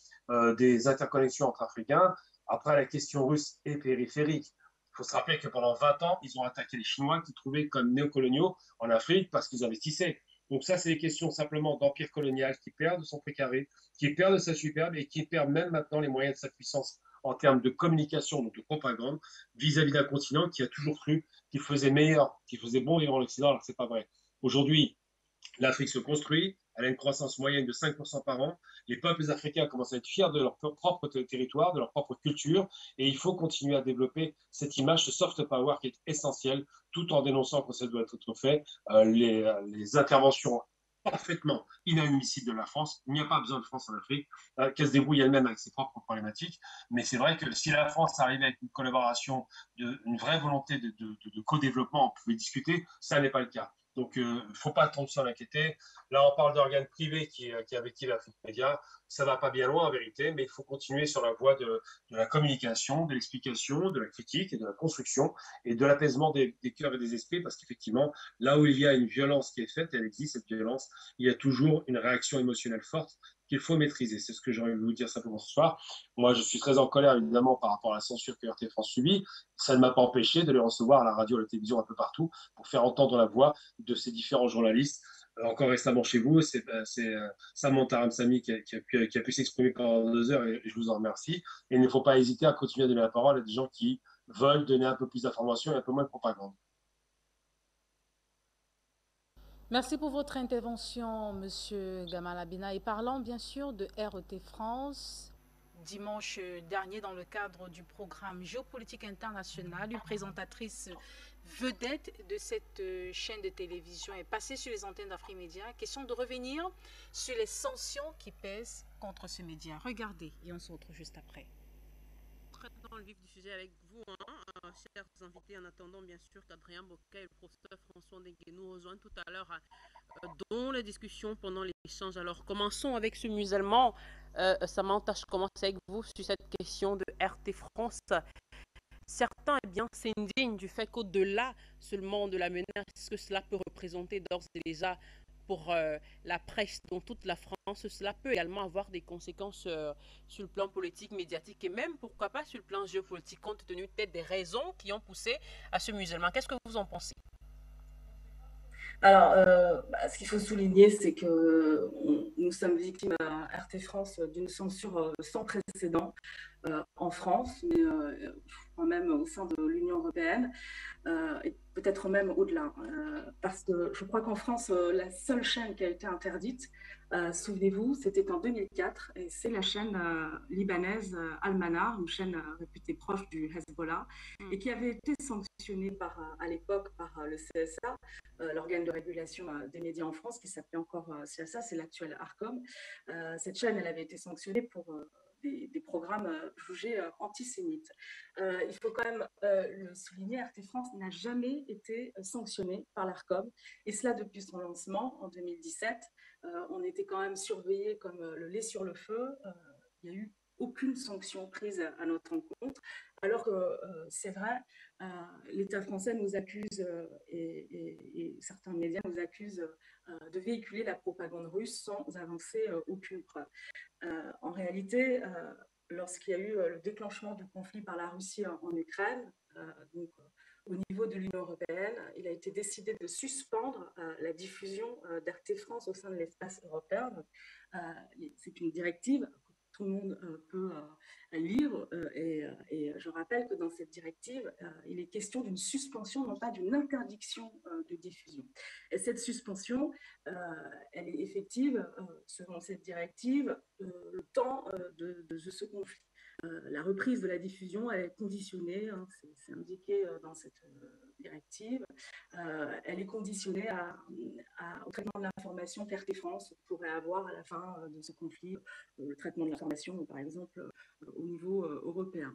des interconnexions entre Africains. Après, la question russe est périphérique. Il faut se rappeler que pendant 20 ans, ils ont attaqué les Chinois qui trouvaient comme néocoloniaux en Afrique parce qu'ils investissaient. Donc ça, c'est des questions simplement d'empire colonial qui perd de son précaré, qui perd de sa superbe et qui perd même maintenant les moyens de sa puissance en termes de communication, donc de propagande, vis-à-vis d'un continent qui a toujours cru qu'il faisait meilleur, qu'il faisait bon vivre en Occident, alors que ce n'est pas vrai. Aujourd'hui, l'Afrique se construit, elle a une croissance moyenne de 5% par an. Les peuples africains commencent à être fiers de leur propre territoire, de leur propre culture, et il faut continuer à développer cette image, ce soft power qui est essentiel, tout en dénonçant que ça doit être fait, les interventions parfaitement inadmissibles de la France. Il n'y a pas besoin de France en Afrique, qu'elle se débrouille elle-même avec ses propres problématiques. Mais c'est vrai que si la France arrivait avec une collaboration, une vraie volonté de co-développement, on pouvait discuter, ça n'est pas le cas. Donc, il ne faut pas trop s'en inquiéter. Là, on parle d'organes privés qui activent Afrique Média. Ça ne va pas bien loin, en vérité, mais il faut continuer sur la voie de la communication, de l'explication, de la critique et de la construction et de l'apaisement des cœurs et des esprits, parce qu'effectivement, là où il y a une violence qui est faite, elle existe, cette violence, il y a toujours une réaction émotionnelle forte qu'il faut maîtriser. C'est ce que j'aurais voulu vous dire simplement ce soir. Moi, je suis très en colère, évidemment, par rapport à la censure que RT France subit. Ça ne m'a pas empêché de les recevoir à la radio, à la télévision, un peu partout, pour faire entendre la voix de ces différents journalistes. Encore récemment chez vous, c'est Samantha Ramsamy qui a pu s'exprimer pendant 2 heures et je vous en remercie. Et il ne faut pas hésiter à continuer à donner la parole à des gens qui veulent donner un peu plus d'informations et un peu moins de propagande. Merci pour votre intervention, Monsieur Gamal Abina. Et parlant bien sûr de RT France, dimanche dernier, dans le cadre du programme Géopolitique internationale, une présentatrice vedette de cette chaîne de télévision est passée sur les antennes d'Afrique Média. Question de revenir sur les sanctions qui pèsent contre ce média. Regardez et on se retrouve juste après. Dans le vif du sujet avec vous, chers invités, en attendant bien sûr qu'Adrien Bocquet et le professeur François Ndengue nous rejoignent tout à l'heure dans les discussions pendant l'échange. Alors commençons avec ce musulman. Samantha, je commence avec vous sur cette question de RT France. Certains eh bien, s'indignent du fait qu'au-delà seulement de la menace que cela peut représenter d'ores et déjà pour la presse dans toute la France, cela peut également avoir des conséquences sur le plan politique, médiatique et même, pourquoi pas, sur le plan géopolitique, compte tenu peut-être des raisons qui ont poussé à ce musulman. Qu'est-ce que vous en pensez? Alors, ce qu'il faut souligner, c'est que nous sommes victimes à RT France d'une censure sans précédent en France, mais je crois même au sein de l'Union européenne, et peut-être même au-delà. Parce que je crois qu'en France, la seule chaîne qui a été interdite, souvenez-vous, c'était en 2004, et c'est la chaîne libanaise Al-Manar, une chaîne réputée proche du Hezbollah, et qui avait été sanctionnée à l'époque par le CSA, l'organe de régulation des médias en France, qui s'appelait encore CSA, c'est l'actuel ARCOM. Cette chaîne, elle avait été sanctionnée pour des programmes jugés antisémites. Il faut quand même le souligner, RT France n'a jamais été sanctionné par l'ARCOM, et cela depuis son lancement en 2017. On était quand même surveillés comme le lait sur le feu. Il n'y a eu aucune sanction prise à notre encontre, alors que c'est vrai, l'État français nous accuse et certains médias nous accusent de véhiculer la propagande russe sans avancer aucune preuve. En réalité, lorsqu'il y a eu le déclenchement du conflit par la Russie en Ukraine, donc, au niveau de l'Union européenne, il a été décidé de suspendre la diffusion d'RT France au sein de l'espace européen. C'est une directive que tout le monde peut lire et je rappelle que dans cette directive, il est question d'une suspension, non pas d'une interdiction de diffusion. Et cette suspension, elle est effective selon cette directive le temps de ce conflit. La reprise de la diffusion, elle est conditionnée, hein, c'est indiqué dans cette directive, elle est conditionnée au traitement de l'information qu'RT France pourrait avoir à la fin de ce conflit, le traitement de l'information, par exemple, au niveau européen.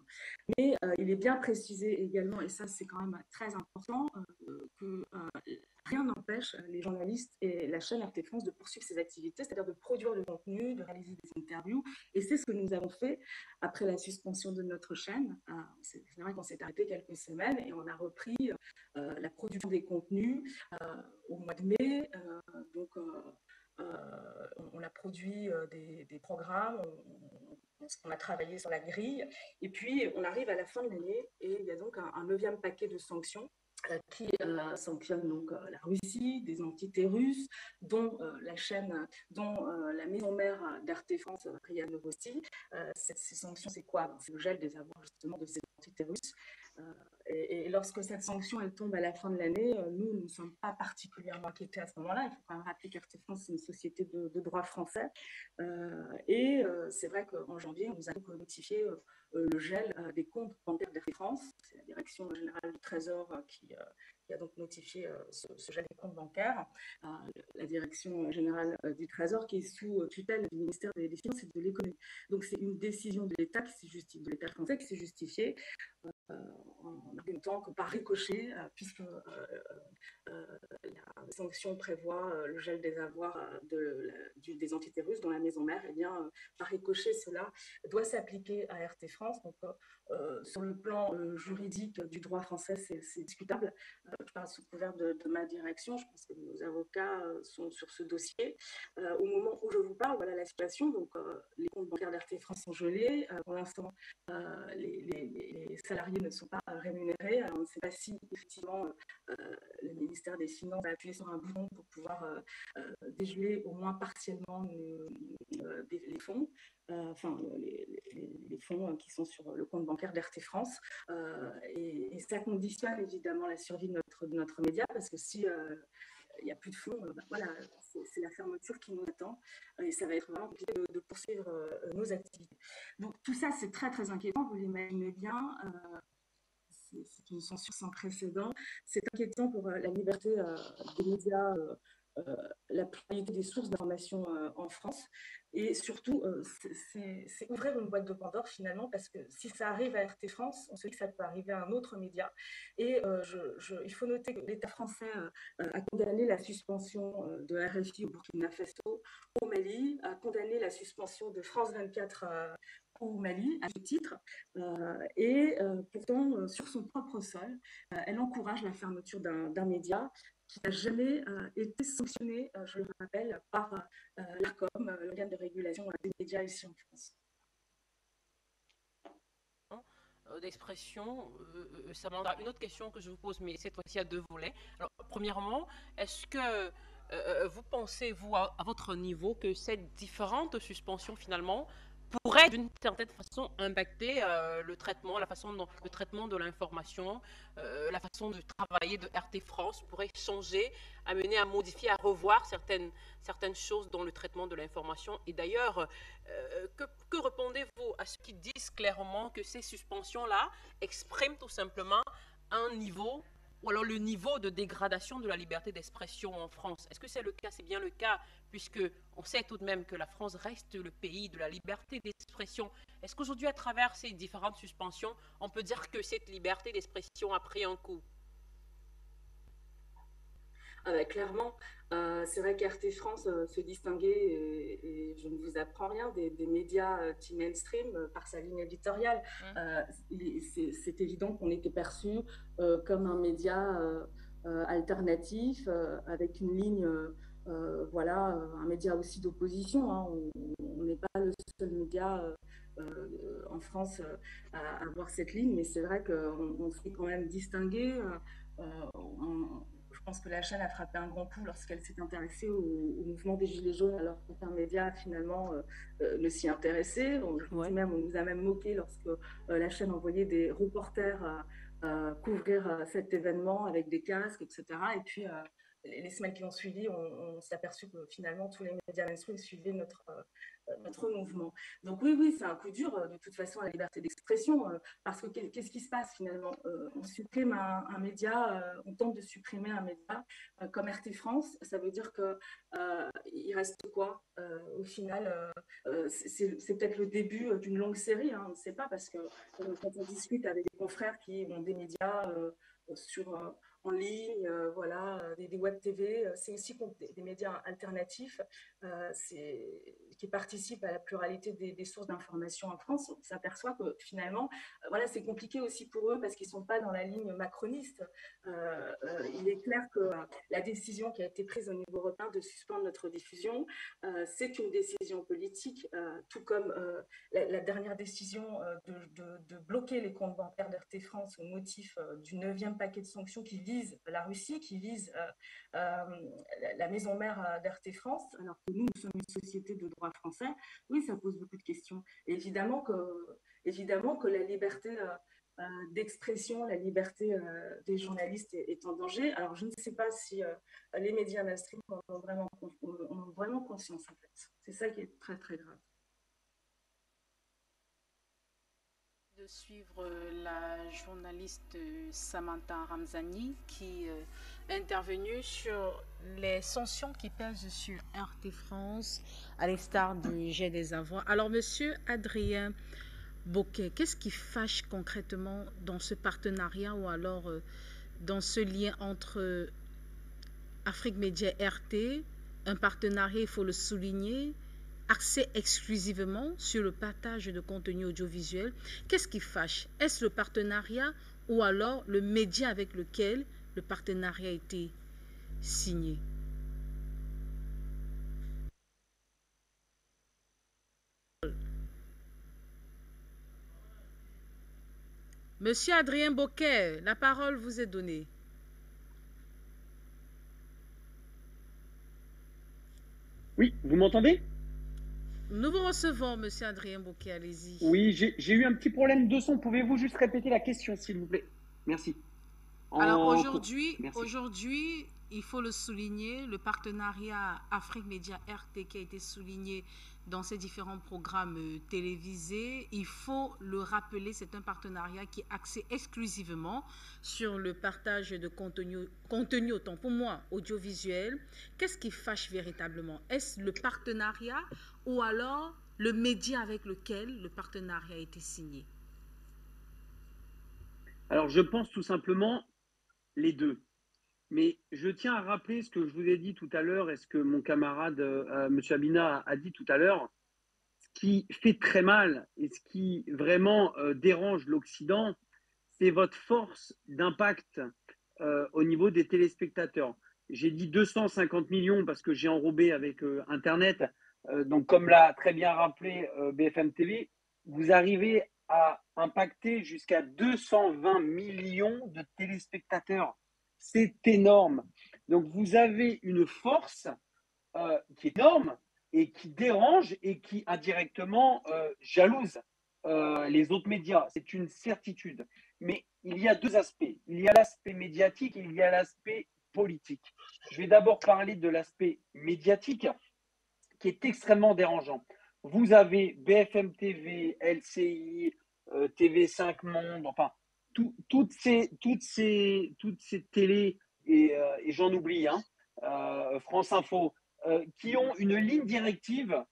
Mais il est bien précisé également, et ça c'est quand même très important, que rien n'empêche les journalistes et la chaîne RT France de poursuivre ses activités, c'est-à-dire de produire du contenu, de réaliser des interviews. Et c'est ce que nous avons fait après la suspension de notre chaîne. C'est vrai qu'on s'est arrêté quelques semaines et on a repris la production des contenus au mois de mai. Donc, on a produit des programmes, on a travaillé sur la grille. Et puis, on arrive à la fin de l'année et il y a donc un 9e paquet de sanctions qui sanctionne donc la Russie, des entités russes, dont la chaîne, dont la maison mère d'RT France, RIA Novosti. Ces sanctions, c'est quoi? C'est le gel des avoirs justement de ces entités russes. Et lorsque cette sanction elle tombe à la fin de l'année, nous ne sommes pas particulièrement inquiétés à ce moment-là. Il faut quand même rappeler qu'RT France, c'est une société de droit français. C'est vrai qu'en janvier, on nous a donc notifié le gel des comptes bancaires d'RT France. C'est la direction générale du Trésor qui a donc notifié ce gel des comptes bancaires. La direction générale du Trésor qui est sous tutelle du ministère des Finances et de l'économie. Donc c'est une décision de l'État de l'État français qui s'est justifiée en argumentant que par ricochet, puisque la sanction prévoit le gel des avoirs des entités russes dans la maison mère, et bien par ricochet, cela doit s'appliquer à RT France. Donc, sur le plan juridique du droit français, c'est discutable. Je parle sous couvert de ma direction. Je pense que nos avocats sont sur ce dossier. Au moment où je vous parle, voilà la situation. Donc, les comptes bancaires d'RT France sont gelés. Pour l'instant, les salariés ne sont pas rémunérés. Alors, on ne sait pas si, effectivement, le ministère des Finances a appuyé sur un bouton pour pouvoir dégeler au moins partiellement les fonds. Les fonds qui sont sur le compte bancaire d'RT France. Et ça conditionne évidemment la survie de notre média, parce que si il n'y a plus de fonds, voilà, c'est la fermeture qui nous attend et ça va être vraiment compliqué de poursuivre nos activités. Donc tout ça, c'est très très inquiétant, vous l'imaginez bien. C'est une censure sans précédent. C'est inquiétant pour la liberté des médias, la pluralité des sources d'information en France. Et surtout, c'est ouvrir une boîte de Pandore finalement, parce que si ça arrive à RT France, on se dit que ça peut arriver à un autre média. Et il faut noter que l'État français a condamné la suspension de RFI au Burkina Faso, au Mali, a condamné la suspension de France 24 au Mali, à ce titre, et pourtant, sur son propre sol, elle encourage la fermeture d'un média qui n'a jamais été sanctionné, je le rappelle, par l'ARCOM, l'organe de régulation des médias ici en France. d'expression, ça m'amènera une autre question que je vous pose, mais cette fois-ci à deux volets. Alors, premièrement, est-ce que vous pensez, vous, à votre niveau, que ces différentes suspensions, finalement, pourraient d'une certaine façon impacter le traitement, le traitement de l'information, la façon de travailler de RT France pourrait changer, amener à modifier, à revoir certaines choses dans le traitement de l'information. Et d'ailleurs, que répondez-vous à ceux qui disent clairement que ces suspensions-là expriment tout simplement un niveau ou alors le niveau de dégradation de la liberté d'expression en France? Est-ce que c'est le cas? C'est bien le cas, puisque on sait tout de même que la France reste le pays de la liberté d'expression. Est-ce qu'aujourd'hui, à travers ces différentes suspensions, on peut dire que cette liberté d'expression a pris un coup? Clairement, c'est vrai qu'RT France se distinguait, et je ne vous apprends rien, des médias dits mainstream par sa ligne éditoriale. C'est évident qu'on était perçu comme un média alternatif, avec une ligne, voilà, un média aussi d'opposition. Hein. On n'est pas le seul média en France à avoir cette ligne, mais c'est vrai qu'on s'est quand même distingué. Je pense que la chaîne a frappé un grand coup lorsqu'elle s'est intéressée au mouvement des Gilets jaunes, alors qu'aucun média finalement ne s'y intéressait. On nous a même moqué lorsque la chaîne envoyait des reporters couvrir cet événement avec des casques, etc. Et puis les semaines qui ont suivi, on s'est aperçu que finalement tous les médias mainstream suivaient notre mouvement. Donc oui, c'est un coup dur de toute façon à la liberté d'expression, parce que qu'est-ce qui se passe finalement? On supprime un média, on tente de supprimer un média comme RT France, ça veut dire que il reste quoi au final? C'est peut-être le début d'une longue série, hein, on ne sait pas, parce que quand on discute avec des confrères qui ont des médias en ligne, voilà, des web TV, c'est aussi des médias alternatifs qui participent à la pluralité des sources d'information en France. On s'aperçoit que finalement, voilà, c'est compliqué aussi pour eux parce qu'ils ne sont pas dans la ligne macroniste. Il est clair que la décision qui a été prise au niveau européen de suspendre notre diffusion, c'est une décision politique, tout comme la dernière décision de bloquer les comptes bancaires d'RT France au motif du 9e paquet de sanctions qui vise la Russie, qui vise la maison mère d'RT France, alors que nous sommes une société de droit français. Oui, ça pose beaucoup de questions. Et évidemment que la liberté d'expression, la liberté des journalistes est en danger. Alors, je ne sais pas si les médias mainstream ont vraiment conscience, en fait. C'est ça qui est très, très grave. De suivre la journaliste Samantha Ramzani qui est intervenue sur les sanctions qui pèsent sur RT France à l'instar du jet des avoirs. Alors, monsieur Adrien Boquet, qu'est-ce qui fâche concrètement dans ce partenariat ou alors dans ce lien entre Afrique Média et RT, un partenariat, il faut le souligner, axé exclusivement sur le partage de contenu audiovisuel? Qu'est-ce qui fâche? Est-ce le partenariat ou alors le média avec lequel le partenariat a été signé? Monsieur Adrien Boquet, la parole vous est donnée. Oui, vous m'entendez? Nous vous recevons, monsieur Adrien Boquet, allez-y. Oui, j'ai eu un petit problème de son. Pouvez-vous juste répéter la question, s'il vous plaît? Merci. Alors aujourd'hui, il faut le souligner, le partenariat Afrique Média RT qui a été souligné dans ces différents programmes télévisés, il faut le rappeler, c'est un partenariat qui est axé exclusivement sur le partage de contenu autant pour moi audiovisuel. Qu'est-ce qui fâche véritablement? Est-ce le partenariat ou alors le média avec lequel le partenariat a été signé? Alors je pense tout simplement les deux. Mais je tiens à rappeler ce que je vous ai dit tout à l'heure et ce que mon camarade M. Abina a dit tout à l'heure. Ce qui fait très mal et ce qui vraiment dérange l'Occident, c'est votre force d'impact au niveau des téléspectateurs. J'ai dit 250 millions parce que j'ai enrobé avec Internet. Donc comme l'a très bien rappelé BFM TV, vous arrivez a impacté jusqu'à 220 millions de téléspectateurs. C'est énorme. Donc, vous avez une force qui est énorme et qui dérange et qui indirectement jalouse les autres médias. C'est une certitude. Mais il y a deux aspects. Il y a l'aspect médiatique et il y a l'aspect politique. Je vais d'abord parler de l'aspect médiatique qui est extrêmement dérangeant. Vous avez BFM TV, LCI, TV5 Monde, enfin, toutes ces télés, et j'en oublie, hein, France Info, qui ont une ligne directive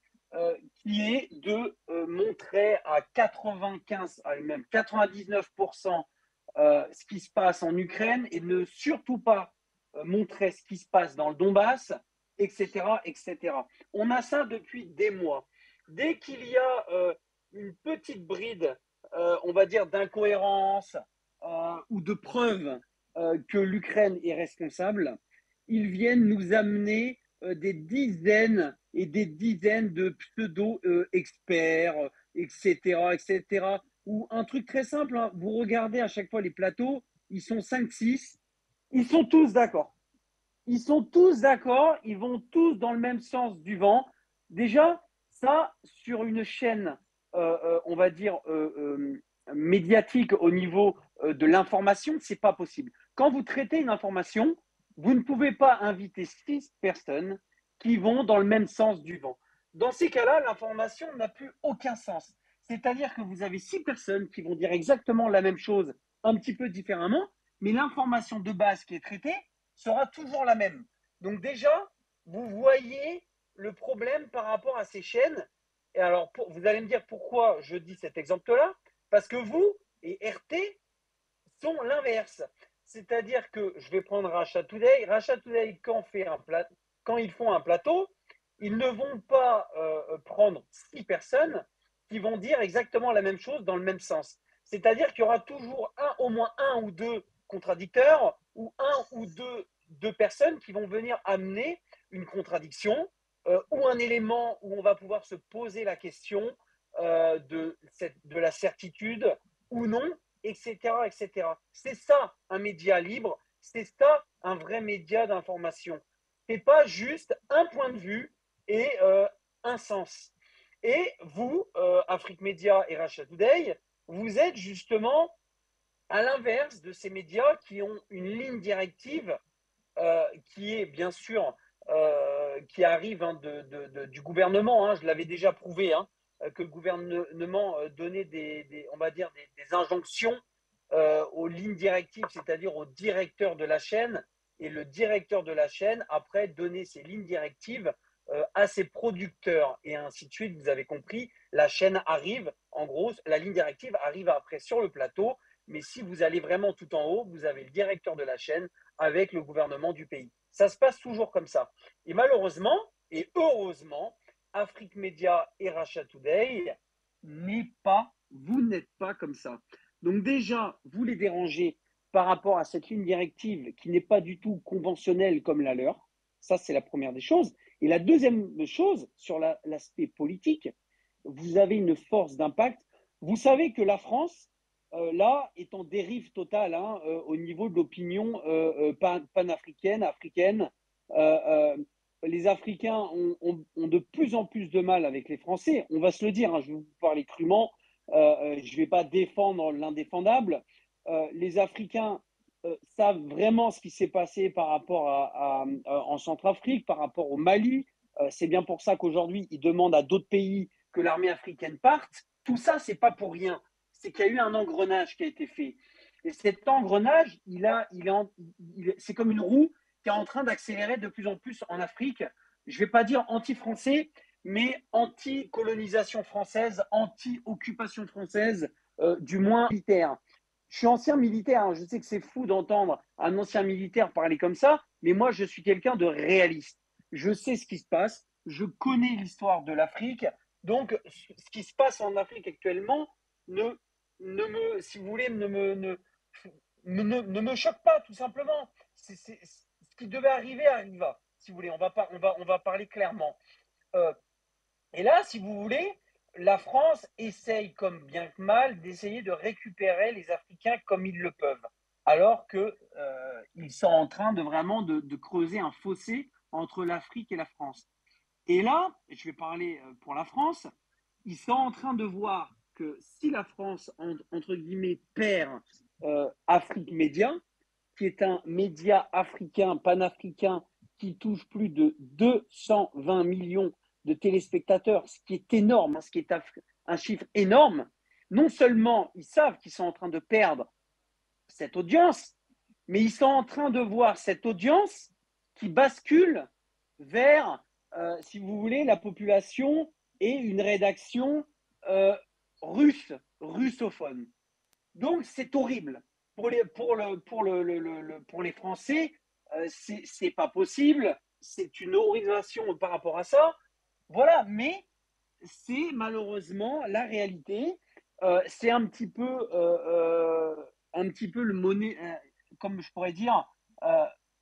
qui est de montrer à 95, même 99% ce qui se passe en Ukraine et ne surtout pas montrer ce qui se passe dans le Donbass, etc., etc. On a ça depuis des mois. Dès qu'il y a une petite bride, on va dire, d'incohérence ou de preuve que l'Ukraine est responsable, ils viennent nous amener des dizaines et des dizaines de pseudo-experts, etc., etc. Ou un truc très simple, hein, vous regardez à chaque fois les plateaux, ils sont 5-6, ils sont tous d'accord. Ils sont tous d'accord, ils vont tous dans le même sens du vent. Déjà, ça, sur une chaîne, on va dire, médiatique au niveau de l'information, c'est pas possible. Quand vous traitez une information, vous ne pouvez pas inviter 6 personnes qui vont dans le même sens du vent. Dans ces cas-là, l'information n'a plus aucun sens. C'est-à-dire que vous avez 6 personnes qui vont dire exactement la même chose, un petit peu différemment, mais l'information de base qui est traitée sera toujours la même. Donc déjà, vous voyez le problème par rapport à ces chaînes. Et alors, vous allez me dire pourquoi je dis cet exemple-là. Parce que vous et RT sont l'inverse. C'est-à-dire que je vais prendre Russia Today. Russia Today, quand ils font un plateau, ils ne vont pas prendre 6 personnes qui vont dire exactement la même chose dans le même sens. C'est-à-dire qu'il y aura toujours au moins un ou deux contradicteurs ou un ou deux personnes qui vont venir amener une contradiction ou un élément où on va pouvoir se poser la question de la certitude ou non, etc., etc. C'est ça un média libre, c'est ça un vrai média d'information. C'est pas juste un point de vue et un sens. Et vous, Afrique Média et Russia Today, vous êtes justement à l'inverse de ces médias qui ont une ligne directive qui est bien sûr qui arrive hein, du gouvernement. Hein, je l'avais déjà prouvé hein, que le gouvernement donnait on va dire des injonctions aux lignes directives, c'est-à-dire au directeur de la chaîne, et le directeur de la chaîne après donnait ses lignes directives à ses producteurs et ainsi de suite. Vous avez compris, la chaîne arrive, en gros, la ligne directive arrive après sur le plateau. Mais si vous allez vraiment tout en haut, vous avez le directeur de la chaîne avec le gouvernement du pays. Ça se passe toujours comme ça. Et malheureusement, et heureusement, Afrique Média et Russia Today vous n'êtes pas comme ça. Donc déjà, vous les dérangez par rapport à cette ligne directive qui n'est pas du tout conventionnelle comme la leur. Ça, c'est la première des choses. Et la deuxième chose, sur l'aspect politique, vous avez une force d'impact. Vous savez que la France, là, est en dérive totale hein, au niveau de l'opinion panafricaine, africaine. Les Africains ont de plus en plus de mal avec les Français. On va se le dire, hein, je vais vous parler crûment. Je ne vais pas défendre l'indéfendable. Les Africains savent vraiment ce qui s'est passé par rapport en Centrafrique, par rapport au Mali. C'est bien pour ça qu'aujourd'hui, ils demandent à d'autres pays que l'armée africaine parte. Tout ça, ce n'est pas pour rien. C'est qu'il y a eu un engrenage qui a été fait. Et cet engrenage, c'est comme une roue qui est en train d'accélérer de plus en plus en Afrique. Je ne vais pas dire anti-français, mais anti-colonisation française, anti-occupation française, du moins militaire. Je suis ancien militaire, hein. Je sais que c'est fou d'entendre un ancien militaire parler comme ça, mais moi, je suis quelqu'un de réaliste. Je sais ce qui se passe, je connais l'histoire de l'Afrique, donc ce qui se passe en Afrique actuellement si vous voulez, ne me choque pas, tout simplement. Ce qui devait arriver arriva, si vous voulez. On va parler clairement. Et là, si vous voulez, la France essaye, comme bien que mal, d'essayer de récupérer les Africains comme ils le peuvent, alors qu'ils sont en train de vraiment de creuser un fossé entre l'Afrique et la France. Et là, je vais parler pour la France, ils sont en train de voir que si la France, entre guillemets, perd Afrique Média, qui est un média africain, panafricain, qui touche plus de 220 millions de téléspectateurs, ce qui est énorme, ce qui est un chiffre énorme. Non seulement ils savent qu'ils sont en train de perdre cette audience, mais ils sont en train de voir cette audience qui bascule vers, si vous voulez, la population et une rédaction russophone. Donc c'est horrible. Pour les Français, c'est pas possible. C'est une horrorisation par rapport à ça. Voilà, mais c'est malheureusement la réalité. C'est un petit peu le monnaie, comme je pourrais dire,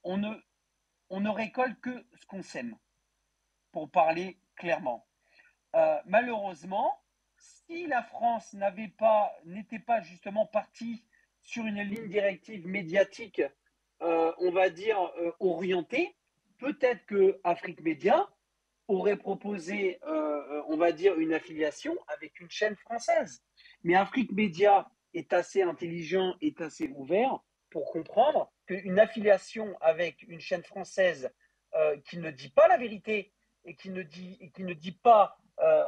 on ne récolte que ce qu'on sème, pour parler clairement. Malheureusement, si la France n'était pas justement partie sur une ligne directive médiatique, on va dire orientée, peut-être que Afrique Média aurait proposé, on va dire, une affiliation avec une chaîne française. Mais Afrique Média est assez intelligent, est assez ouvert pour comprendre qu'une affiliation avec une chaîne française qui ne dit pas la vérité et qui ne dit pas,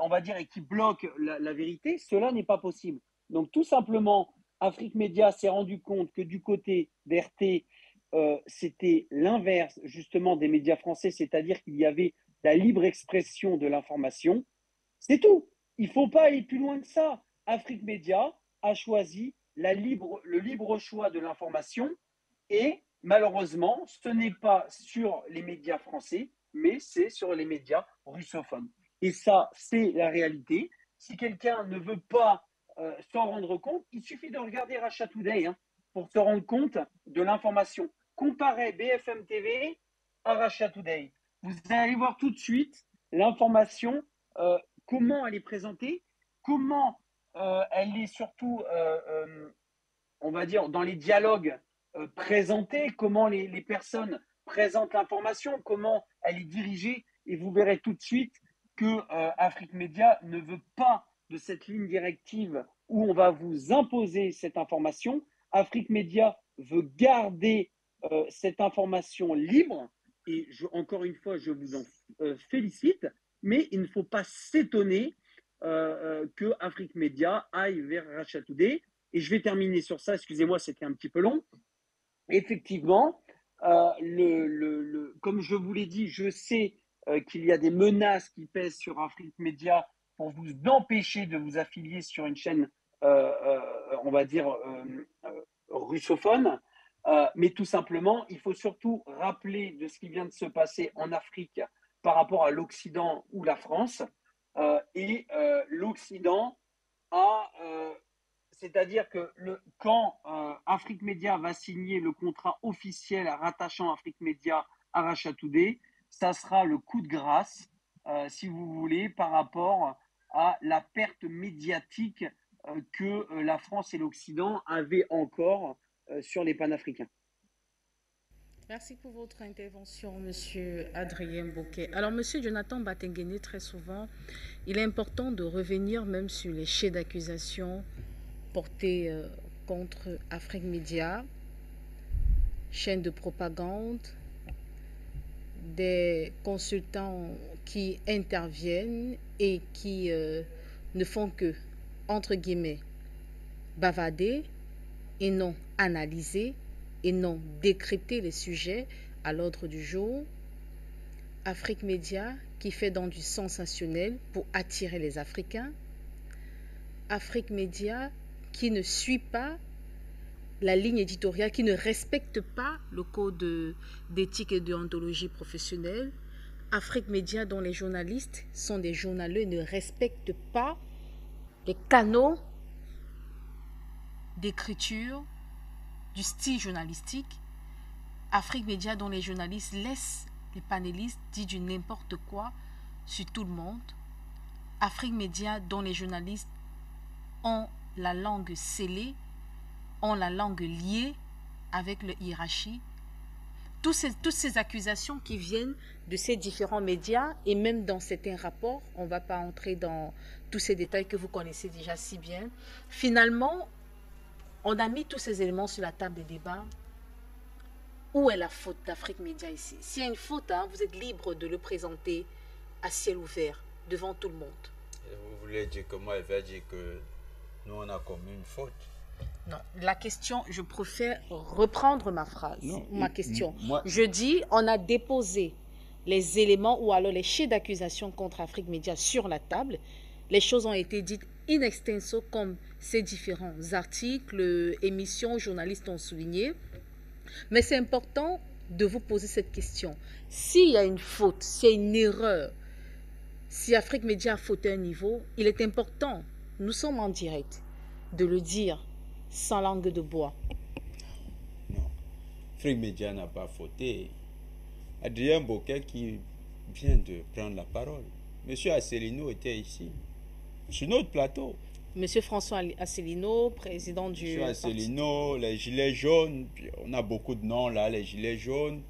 on va dire, et qui bloque la vérité, cela n'est pas possible. Donc tout simplement, Afrique Média s'est rendu compte que du côté d'RT, c'était l'inverse justement des médias français, c'est-à-dire qu'il y avait la libre expression de l'information. C'est tout. Il ne faut pas aller plus loin que ça. Afrique Média a choisi le libre choix de l'information et malheureusement, ce n'est pas sur les médias français, mais c'est sur les médias russophones. Et ça, c'est la réalité. Si quelqu'un ne veut pas s'en rendre compte, il suffit de regarder Russia Today pour se rendre compte de l'information. Comparez BFM TV à Russia Today. Vous allez voir tout de suite l'information, comment elle est présentée, comment elle est surtout, on va dire, dans les dialogues présentée, comment les personnes présentent l'information, comment elle est dirigée, et vous verrez tout de suite que Afrique Média ne veut pas de cette ligne directive où on va vous imposer cette information. Afrique Média veut garder cette information libre, et encore une fois, je vous en félicite, mais il ne faut pas s'étonner que Afrique Média aille vers Russia Today. Et je vais terminer sur ça, excusez-moi, c'était un petit peu long. Effectivement, comme je vous l'ai dit, je sais qu'il y a des menaces qui pèsent sur Afrique Média pour vous empêcher de vous affilier sur une chaîne, on va dire, russophone. Mais tout simplement, il faut surtout rappeler de ce qui vient de se passer en Afrique par rapport à l'Occident ou la France. L'Occident a... c'est-à-dire que quand Afrique Média va signer le contrat officiel rattachant Afrique Média à Russia Today, ça sera le coup de grâce, si vous voulez, par rapport à la perte médiatique que la France et l'Occident avaient encore sur les panafricains. Merci pour votre intervention, Monsieur Adrien Bouquet. Alors, Monsieur Jonathan Batenguene, très souvent, il est important de revenir même sur les chefs d'accusation portés contre Afrique Média, chaîne de propagande, des consultants qui interviennent et qui ne font que, entre guillemets, bavarder et non analyser et non décrypter les sujets à l'ordre du jour. Afrique Média qui fait dans du sensationnel pour attirer les Africains. Afrique Média qui ne suit pas la ligne éditoriale, qui ne respecte pas le code d'éthique et de déontologie professionnelle. Afrique Média dont les journalistes sont des journaleux et ne respectent pas les canaux d'écriture du style journalistique. Afrique Média dont les journalistes laissent les panélistes dire du n'importe quoi sur tout le monde. Afrique Média, dont les journalistes ont la langue scellée, ont la langue liée avec le hiérarchie. Toutes ces accusations qui viennent de ces différents médias et même dans certains rapports, on ne va pas entrer dans tous ces détails que vous connaissez déjà si bien. Finalement, on a mis tous ces éléments sur la table des débats. Où est la faute d'Afrique Média ici? S'il y a une faute, hein, vous êtes libre de le présenter à ciel ouvert devant tout le monde. Et vous voulez dire que moi, je vais dire que nous, on a commis une faute? Non, la question, je préfère reprendre ma phrase, Non, ma question. moi- Je dis, on a déposé les éléments ou alors les chefs d'accusation contre Afrique Média sur la table. Les choses ont été dites in extenso comme ces différents articles, émissions, journalistes ont souligné. Mais c'est important de vous poser cette question. S'il y a une faute, s'il y a une erreur, si Afrique Média a fauté un niveau, il est important, nous sommes en direct, de le dire sans langue de bois. Afrique Média n'a pas fauté. Adrien Bocquet qui vient de prendre la parole. Monsieur Asselineau était ici, sur notre plateau. Monsieur François Asselineau, président du... Monsieur Asselineau, les Gilets jaunes, on a beaucoup de noms là, les Gilets jaunes.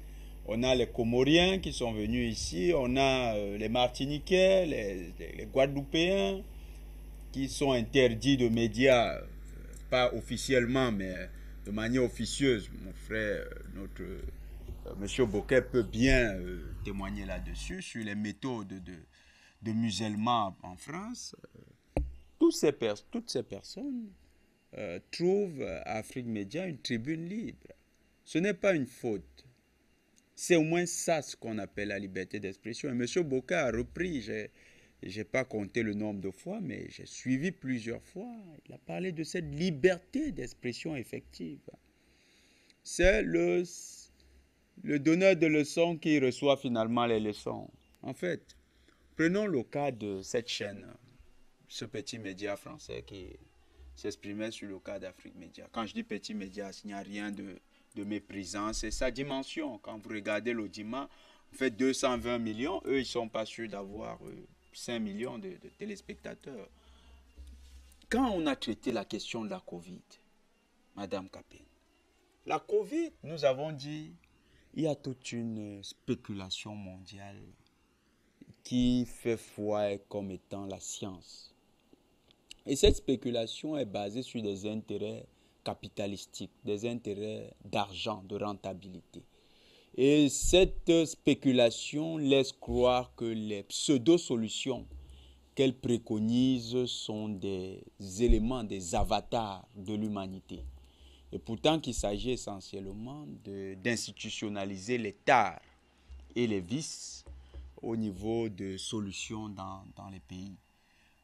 On a les Comoriens qui sont venus ici, on a les Martiniquais, les Guadeloupéens qui sont interdits de médias, pas officiellement, mais de manière officieuse. Mon frère, notre Monsieur Bocquet peut bien témoigner là-dessus, sur les méthodes de musulmans en France. Toutes ces personnes trouvent à Afrique Média une tribune libre. Ce n'est pas une faute. C'est au moins ça ce qu'on appelle la liberté d'expression. Et M. Bocquet a repris, je n'ai pas compté le nombre de fois, mais j'ai suivi plusieurs fois. Il a parlé de cette liberté d'expression effective. C'est le donneur de leçons qui reçoit finalement les leçons. En fait, prenons le cas de cette chaîne, ce petit média français qui s'exprimait sur le cas d'Afrique Média. Quand je dis petit média, il n'y a rien de méprisant, c'est sa dimension. Quand vous regardez l'audimat, on fait 220 millions, eux, ils ne sont pas sûrs d'avoir 5 millions de téléspectateurs. Quand on a traité la question de la Covid, Madame Capin, la Covid, nous avons dit, il y a toute une spéculation mondiale qui fait foi comme étant la science. Et cette spéculation est basée sur des intérêts capitalistiques, des intérêts d'argent, de rentabilité. Et cette spéculation laisse croire que les pseudo-solutions qu'elle préconise sont des éléments, des avatars de l'humanité. Et pourtant qu'il s'agit essentiellement d'institutionnaliser les tares et les vices au niveau de solutions dans les pays.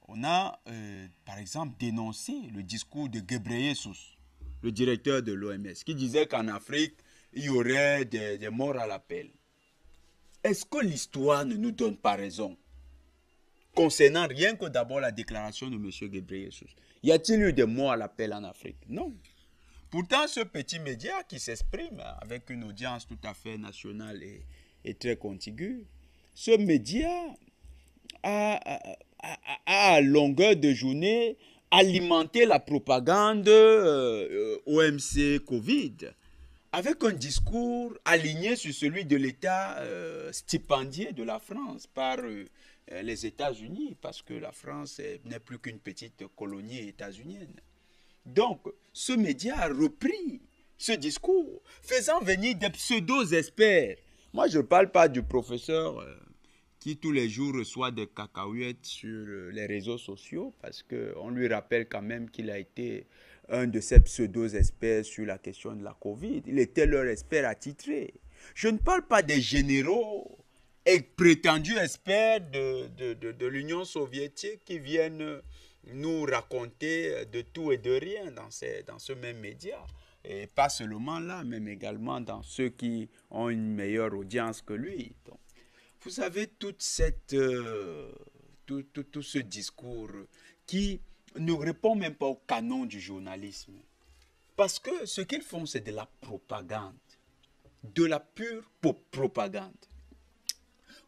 On a, par exemple, dénoncé le discours de Ghebreyesus, le directeur de l'OMS, qui disait qu'en Afrique, il y aurait des morts à l'appel. Est-ce que l'histoire ne nous donne pas raison concernant rien que d'abord la déclaration de M. Ghebreyesus? Y a-t-il eu des morts à l'appel en Afrique? Non. Pourtant, ce petit média qui s'exprime avec une audience tout à fait nationale et très contiguë, ce média a à longueur de journée alimenté la propagande OMC Covid avec un discours aligné sur celui de l'État stipendié de la France par les États-Unis, parce que la France n'est plus qu'une petite colonie états-unienne. Donc, ce média a repris ce discours, faisant venir des pseudo-experts. Moi, je ne parle pas du professeur qui tous les jours reçoit des cacahuètes sur les réseaux sociaux, parce qu'on lui rappelle quand même qu'il a été un de ces pseudo-experts sur la question de la Covid. Il était leur expert attitré. Je ne parle pas des généraux et prétendus experts de l'Union soviétique qui viennent nous raconter de tout et de rien dans ce même média. Et pas seulement là, même également dans ceux qui ont une meilleure audience que lui. Donc, vous avez tout ce discours qui ne répond même pas au canon du journalisme. Parce que ce qu'ils font, c'est de la propagande. De la pure propagande.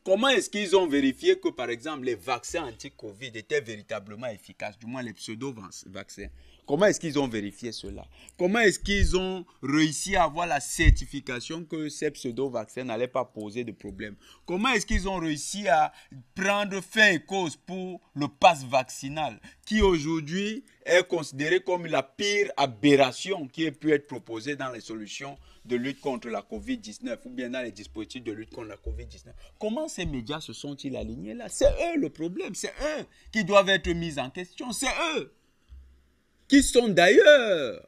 Comment est-ce qu'ils ont vérifié que, par exemple, les vaccins anti-Covid étaient véritablement efficaces, du moins les pseudo-vaccins? Comment est-ce qu'ils ont vérifié cela? Comment est-ce qu'ils ont réussi à avoir la certification que ces pseudo-vaccins n'allaient pas poser de problème? Comment est-ce qu'ils ont réussi à prendre fait et cause pour le pass vaccinal, qui aujourd'hui est considéré comme la pire aberration qui ait pu être proposée dans les solutions de lutte contre la COVID-19 ou bien dans les dispositifs de lutte contre la COVID-19? Comment ces médias se sont-ils alignés là? C'est eux le problème, c'est eux qui doivent être mis en question, c'est eux qui sont d'ailleurs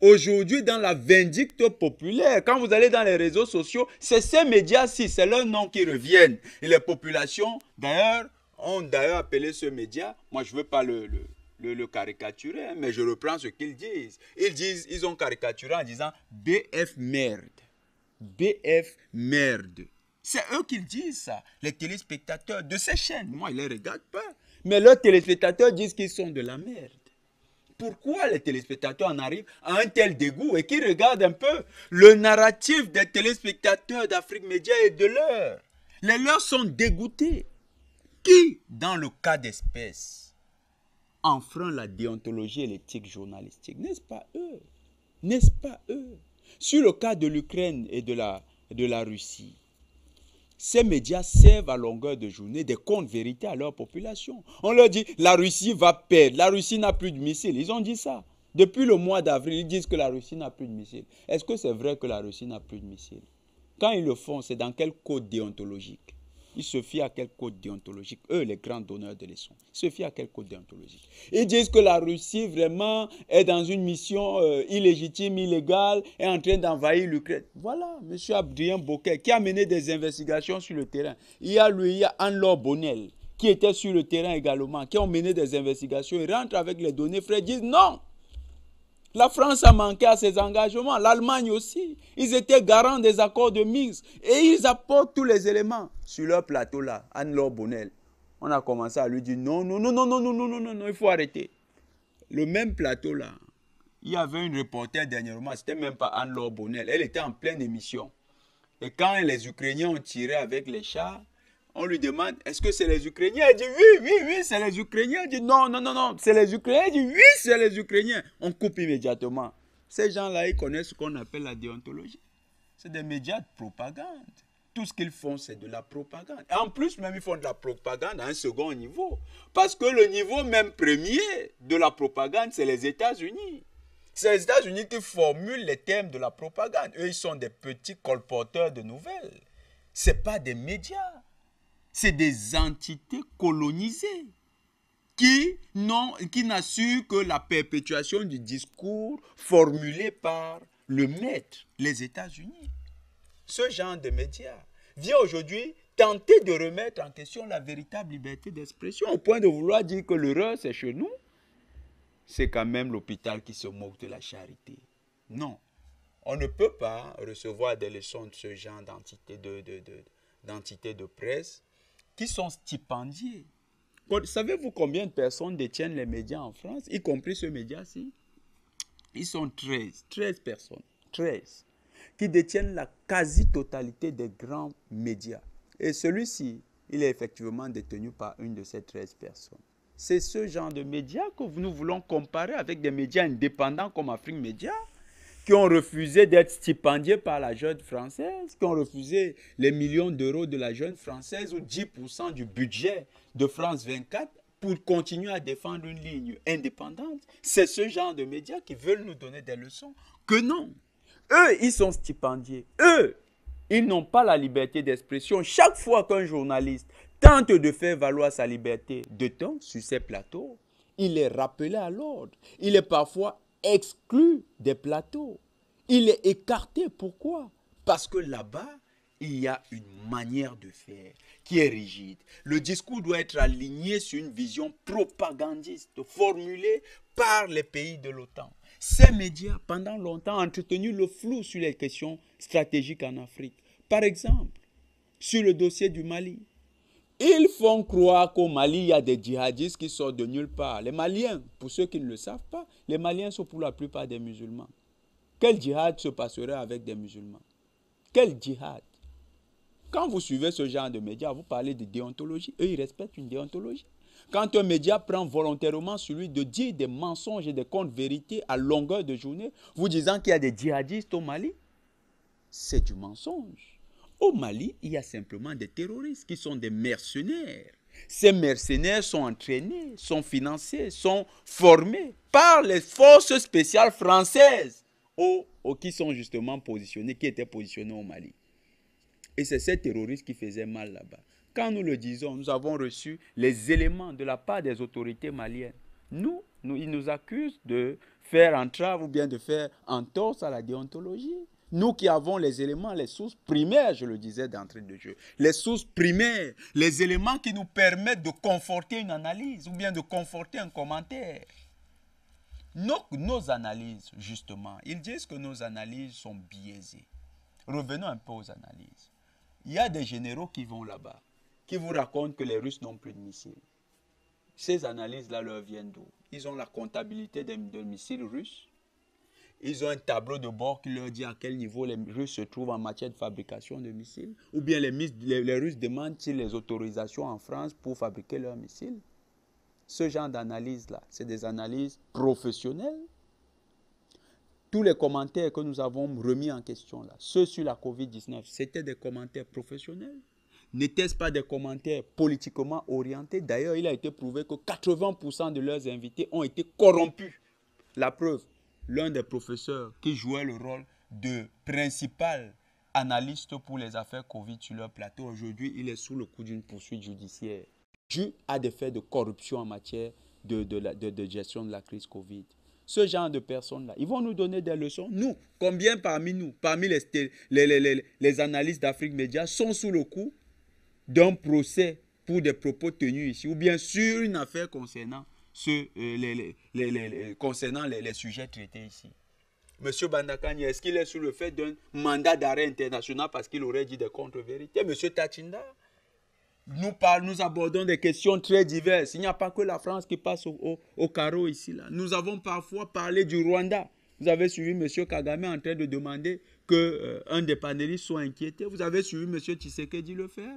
aujourd'hui dans la vindicte populaire. Quand vous allez dans les réseaux sociaux, c'est ces médias-ci, c'est leurs noms qui reviennent. Et les populations, d'ailleurs, ont d'ailleurs appelé ce média, moi je ne veux pas le caricaturer, hein, mais je reprends ce qu'ils disent. Ils ont caricaturé en disant BF merde. BF merde. C'est eux qui disent ça, les téléspectateurs de ces chaînes. Moi, ils ne les regardent pas. Mais leurs téléspectateurs disent qu'ils sont de la merde. Pourquoi les téléspectateurs en arrivent à un tel dégoût et qui regardent un peu le narratif des téléspectateurs d'Afrique Média et de leurs? Les leurs sont dégoûtés. Qui, dans le cas d'espèce, enfreint la déontologie et l'éthique journalistique? N'est-ce pas eux? N'est-ce pas eux? Sur le cas de l'Ukraine et de la Russie, ces médias servent à longueur de journée des comptes vérités à leur population. On leur dit, la Russie va perdre, la Russie n'a plus de missiles. Ils ont dit ça. Depuis le mois d'avril, ils disent que la Russie n'a plus de missiles. Est-ce que c'est vrai que la Russie n'a plus de missiles? Quand ils le font, c'est dans quel code déontologique? Ils se fient à quel code déontologique? Eux, les grands donneurs de leçons. Ils se fient à quel code déontologique? Ils disent que la Russie, vraiment, est dans une mission illégitime, illégale, est en train d'envahir l'Ukraine. Voilà, M. Adrien Bocquet, qui a mené des investigations sur le terrain. Il y a Anne-Laure Bonnel, qui était sur le terrain également, qui ont mené des investigations. Ils rentrent avec les données fraîches, disent non. La France a manqué à ses engagements, l'Allemagne aussi. Ils étaient garants des accords de Minsk et ils apportent tous les éléments sur leur plateau là. Anne-Laure Bonnel, on a commencé à lui dire non, non, non, non, non, non, non, non, non, non, il faut arrêter. Le même plateau là, il y avait une reporter dernièrement, c'était même pas Anne-Laure Bonnel, elle était en pleine émission. Et quand les Ukrainiens ont tiré avec les chars, on lui demande, est-ce que c'est les Ukrainiens? Elle dit, oui, oui, oui, c'est les Ukrainiens. Elle dit, non, non, non, non, c'est les Ukrainiens. Elle dit, oui, c'est les Ukrainiens. On coupe immédiatement. Ces gens-là, ils connaissent ce qu'on appelle la déontologie. C'est des médias de propagande. Tout ce qu'ils font, c'est de la propagande. Et en plus, même, ils font de la propagande à un second niveau. Parce que le niveau même premier de la propagande, c'est les États-Unis. C'est les États-Unis qui formulent les thèmes de la propagande. Eux, ils sont des petits colporteurs de nouvelles. Ce n'est pas des médias. C'est des entités colonisées qui n'assurent que la perpétuation du discours formulé par le maître, les États-Unis. Ce genre de médias vient aujourd'hui tenter de remettre en question la véritable liberté d'expression au point de vouloir dire que l'erreur c'est chez nous. C'est quand même l'hôpital qui se moque de la charité. Non, on ne peut pas recevoir des leçons de ce genre d'entités de presse qui sont stipendiés. Savez-vous combien de personnes détiennent les médias en France, y compris ce média-ci? Ils sont 13 personnes, 13, qui détiennent la quasi-totalité des grands médias. Et celui-ci, il est effectivement détenu par une de ces 13 personnes. C'est ce genre de médias que nous voulons comparer avec des médias indépendants comme Afrique Média, qui ont refusé d'être stipendiés par la jeune française, qui ont refusé les millions d'euros de la jeune française ou 10% du budget de France 24 pour continuer à défendre une ligne indépendante. C'est ce genre de médias qui veulent nous donner des leçons. Que non. Eux, ils sont stipendiés. Eux, ils n'ont pas la liberté d'expression. Chaque fois qu'un journaliste tente de faire valoir sa liberté de ton sur ces plateaux, il est rappelé à l'ordre. Il est parfois exclu des plateaux. Il est écarté. Pourquoi? Parce que là-bas, il y a une manière de faire qui est rigide. Le discours doit être aligné sur une vision propagandiste formulée par les pays de l'OTAN. Ces médias, pendant longtemps, ont entretenu le flou sur les questions stratégiques en Afrique. Par exemple, sur le dossier du Mali. Ils font croire qu'au Mali, il y a des djihadistes qui sortent de nulle part. Les Maliens, pour ceux qui ne le savent pas, les Maliens sont pour la plupart des musulmans. Quel djihad se passerait avec des musulmans? Quel djihad? Quand vous suivez ce genre de médias, vous parlez de déontologie. Eux, ils respectent une déontologie. Quand un média prend volontairement celui de dire des mensonges et des contre-vérités à longueur de journée, vous disant qu'il y a des djihadistes au Mali, c'est du mensonge. Au Mali, il y a simplement des terroristes qui sont des mercenaires. Ces mercenaires sont entraînés, sont financés, sont formés par les forces spéciales françaises qui sont justement positionnés, qui étaient positionnés au Mali. Et c'est ces terroristes qui faisaient mal là-bas. Quand nous le disons, nous avons reçu les éléments de la part des autorités maliennes. Ils nous accusent de faire entrave ou bien de faire entorse à la déontologie. Nous qui avons les éléments, les sources primaires, je le disais d'entrée de jeu, les sources primaires, les éléments qui nous permettent de conforter une analyse ou bien de conforter un commentaire. Nos analyses, justement, ils disent que nos analyses sont biaisées. Revenons un peu aux analyses. Il y a des généraux qui vont là-bas, qui vous racontent que les Russes n'ont plus de missiles. Ces analyses-là leur viennent d'où? Ils ont la comptabilité des missiles russes. Ils ont un tableau de bord qui leur dit à quel niveau les Russes se trouvent en matière de fabrication de missiles. Ou bien les Russes demandent-ils les autorisations en France pour fabriquer leurs missiles. Ce genre d'analyse-là, c'est des analyses professionnelles. Tous les commentaires que nous avons remis en question là, ceux sur la COVID-19, c'était des commentaires professionnels. N'étaient-ce pas des commentaires politiquement orientés? D'ailleurs, il a été prouvé que 80% de leurs invités ont été corrompus. La preuve, l'un des professeurs qui jouait le rôle de principal analyste pour les affaires Covid sur leur plateau, aujourd'hui, il est sous le coup d'une poursuite judiciaire dû à des faits de corruption en matière de gestion de la crise Covid. Ce genre de personnes-là, ils vont nous donner des leçons. Nous, combien parmi nous, parmi les analystes d'Afrique Média, sont sous le coup d'un procès pour des propos tenus ici, ou bien sur une affaire concernant les sujets traités ici. Monsieur Bandakani, est-ce qu'il est sous le fait d'un mandat d'arrêt international parce qu'il aurait dit des contre-vérités? Monsieur Tachinda, nous abordons des questions très diverses. Il n'y a pas que la France qui passe au carreau ici. Là. Nous avons parfois parlé du Rwanda. Vous avez suivi M. Kagame en train de demander qu'un des panélistes soit inquiété. Vous avez suivi M. Tshisekedi le faire.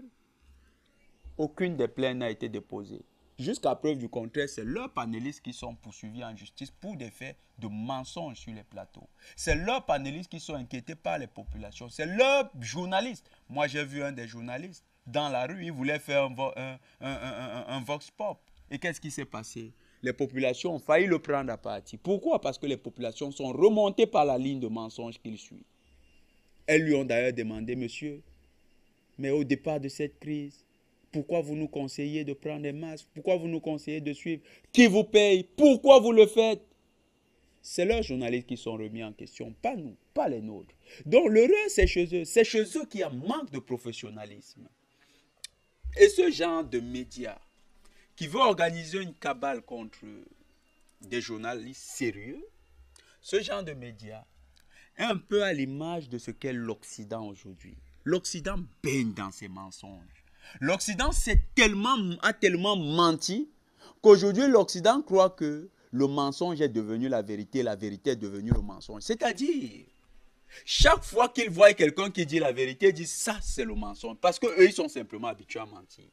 Aucune des plaintes n'a été déposée. Jusqu'à preuve du contraire, c'est leurs panélistes qui sont poursuivis en justice pour des faits de mensonges sur les plateaux. C'est leurs panélistes qui sont inquiétés par les populations. C'est leurs journalistes. Moi, j'ai vu un des journalistes dans la rue, il voulait faire un vox pop. Et qu'est-ce qui s'est passé? Les populations ont failli le prendre à partie. Pourquoi? Parce que les populations sont remontées par la ligne de mensonges qu'il suit. Elles lui ont d'ailleurs demandé, monsieur, mais au départ de cette crise, pourquoi vous nous conseillez de prendre des masques? Pourquoi vous nous conseillez de suivre? Qui vous paye? Pourquoi vous le faites? C'est leurs journalistes qui sont remis en question, pas nous, pas les nôtres. Donc l'erreur, c'est chez eux. C'est chez eux qu'il y a manque de professionnalisme. Et ce genre de médias qui veut organiser une cabale contre des journalistes sérieux, ce genre de médias est un peu à l'image de ce qu'est l'Occident aujourd'hui. L'Occident baigne dans ses mensonges. L'Occident a tellement menti qu'aujourd'hui l'Occident croit que le mensonge est devenu la vérité est devenue le mensonge. C'est-à-dire, chaque fois qu'ils voient quelqu'un qui dit la vérité, ils disent ça c'est le mensonge. Parce qu'eux, ils sont simplement habitués à mentir.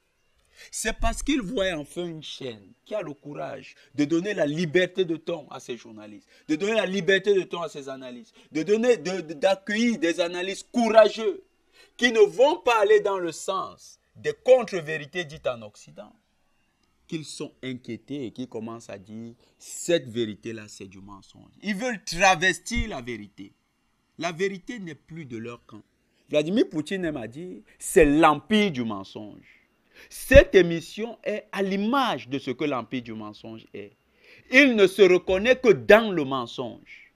C'est parce qu'ils voient enfin une chaîne qui a le courage de donner la liberté de ton à ses journalistes, de donner la liberté de ton à ses analystes, d'accueillir des analystes courageux qui ne vont pas aller dans le sens des contre-vérités dites en Occident, qu'ils sont inquiétés et qu'ils commencent à dire cette vérité-là c'est du mensonge. Ils veulent travestir la vérité. La vérité n'est plus de leur camp. Vladimir Poutine m'a dit, c'est l'empire du mensonge. Cette émission est à l'image de ce que l'empire du mensonge est. Il ne se reconnaît que dans le mensonge.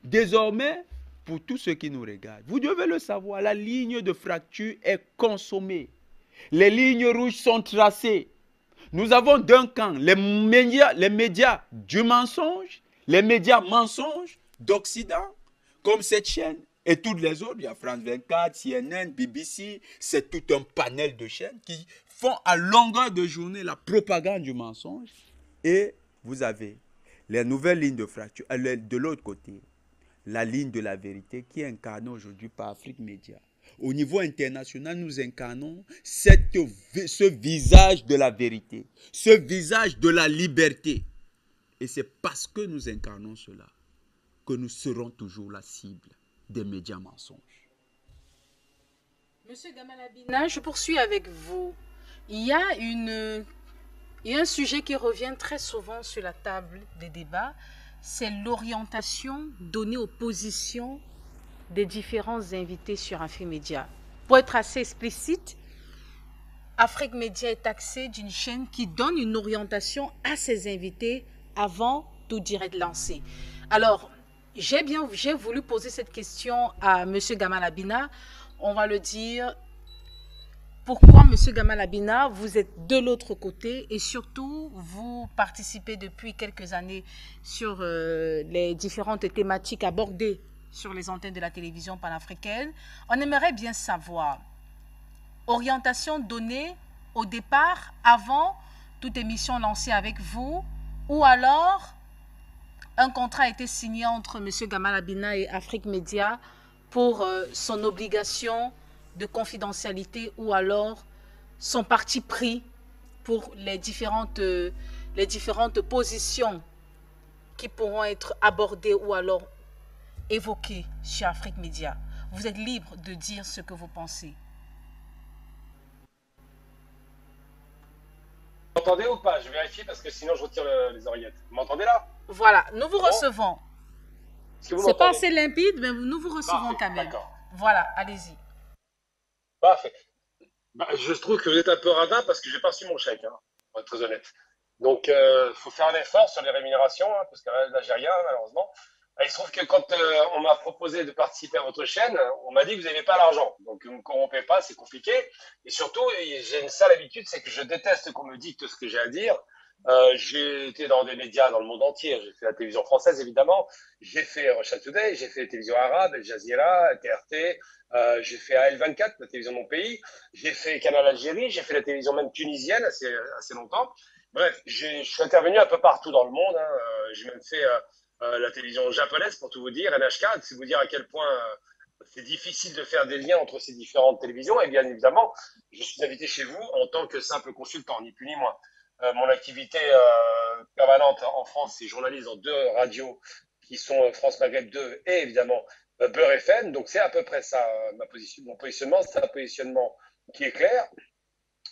Désormais, pour tous ceux qui nous regardent, vous devez le savoir, la ligne de fracture est consommée. Les lignes rouges sont tracées. Nous avons d'un camp les médias du mensonge, les médias mensonges d'Occident, comme cette chaîne et toutes les autres. Il y a France 24, CNN, BBC, c'est tout un panel de chaînes qui font à longueur de journée la propagande du mensonge. Et vous avez les nouvelles lignes de fracture. De l'autre côté, la ligne de la vérité qui est incarnée aujourd'hui par Afrique Média. Au niveau international, nous incarnons ce visage de la vérité, ce visage de la liberté. Et c'est parce que nous incarnons cela que nous serons toujours la cible des médias mensonges. Monsieur Gamal Abina, je poursuis avec vous. Il y a un sujet qui revient très souvent sur la table des débats, c'est l'orientation donnée aux positions des différents invités sur Afrique Média. Pour être assez explicite, Afrique Média est taxée d'une chaîne qui donne une orientation à ses invités avant tout direct lancé. Alors, j'ai voulu poser cette question à M. Gamal Abina. On va le dire, pourquoi M. Gamal Abina, vous êtes de l'autre côté et surtout, vous participez depuis quelques années sur les différentes thématiques abordées sur les antennes de la télévision panafricaine. On aimerait bien savoir, orientation donnée au départ, avant toute émission lancée avec vous, ou alors un contrat a été signé entre M. Gamal Abina et Afrique Média pour son obligation de confidentialité, ou alors son parti pris pour les différentes positions qui pourront être abordées ou alors évoquées chez Afrique Média. Vous êtes libre de dire ce que vous pensez. Vous m'entendez ou pas? Je vérifie parce que sinon je retire les oreillettes. Vous m'entendez là? Voilà, nous vous recevons. C'est pas assez limpide, mais nous vous recevons quand même. Voilà, allez-y. Parfait. Je trouve que vous êtes un peu radin parce que j'ai pas reçu mon chèque, hein, pour être très honnête. Donc, faut faire un effort sur les rémunérations, hein, parce que là, j'ai rien, malheureusement. Et il se trouve que quand on m'a proposé de participer à votre chaîne, on m'a dit que vous n'avez pas l'argent. Donc, vous ne me corrompez pas, c'est compliqué. Et surtout, j'ai une sale habitude, c'est que je déteste qu'on me dicte ce que j'ai à dire. J'ai été dans des médias dans le monde entier. J'ai fait la télévision française, évidemment. J'ai fait Russia Today, j'ai fait la télévision arabe, Al Jazeera, TRT. J'ai fait AL24, la télévision de mon pays. J'ai fait Canal Algérie. J'ai fait la télévision même tunisienne assez longtemps. Bref, je suis intervenu un peu partout dans le monde. Hein. J'ai même fait la télévision japonaise, pour tout vous dire, NHK, c'est vous dire à quel point c'est difficile de faire des liens entre ces différentes télévisions. Et bien évidemment, je suis invité chez vous en tant que simple consultant, ni plus ni moins. Mon activité permanente en France, c'est journaliste dans 2 radios qui sont France Maghreb 2 et évidemment Beurre FM. Donc c'est à peu près ça mon positionnement. C'est un positionnement qui est clair.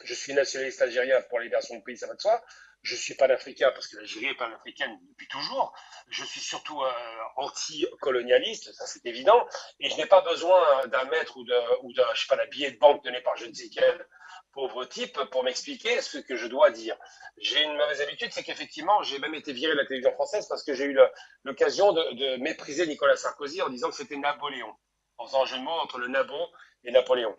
Je suis nationaliste algérien pour la libération du pays, ça va de soi. Je suis panafricain parce que l'Algérie est panafricaine depuis toujours. Je suis surtout anti-colonialiste, ça c'est évident. Et je n'ai pas besoin d'un maître ou d'un, je sais pas, d'un billet de banque donné par je ne sais quel pauvre type pour m'expliquer ce que je dois dire. J'ai une mauvaise habitude, c'est qu'effectivement, j'ai même été viré de la télévision française parce que j'ai eu l'occasion de mépriser Nicolas Sarkozy en disant que c'était Napoléon, en faisant un jeu de mots entre le Nabo et Napoléon.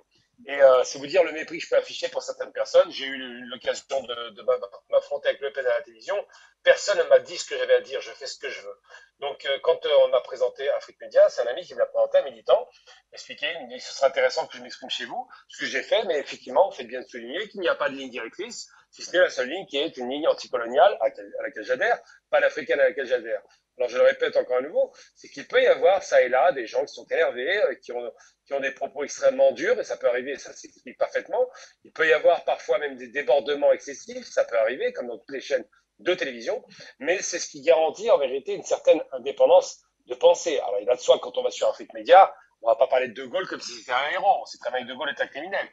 Et c'est vous dire le mépris que je peux afficher pour certaines personnes. J'ai eu l'occasion de m'affronter avec Le Pen à la télévision. Personne ne m'a dit ce que j'avais à dire. Je fais ce que je veux. Donc, quand on m'a présenté Afrique Média, c'est un ami qui me l'a présenté, un militant, expliqué, il me dit que ce serait intéressant que je m'exprime chez vous, ce que j'ai fait, mais effectivement, vous faites bien de souligner qu'il n'y a pas de ligne directrice, si ce n'est la seule ligne qui est une ligne anticoloniale à laquelle j'adhère, panafricaine à laquelle j'adhère. Alors, je le répète encore à nouveau, c'est qu'il peut y avoir, ça et là, des gens qui sont énervés, qui ont des propos extrêmement durs, et ça peut arriver, ça s'explique parfaitement. Il peut y avoir parfois même des débordements excessifs, ça peut arriver, comme dans toutes les chaînes de télévision, mais c'est ce qui garantit en vérité une certaine indépendance de pensée. Alors, il va de soi, quand on va sur Afrique Média, on va pas parler de De Gaulle comme si c'était un héros. On sait très bien que De Gaulle est un criminel.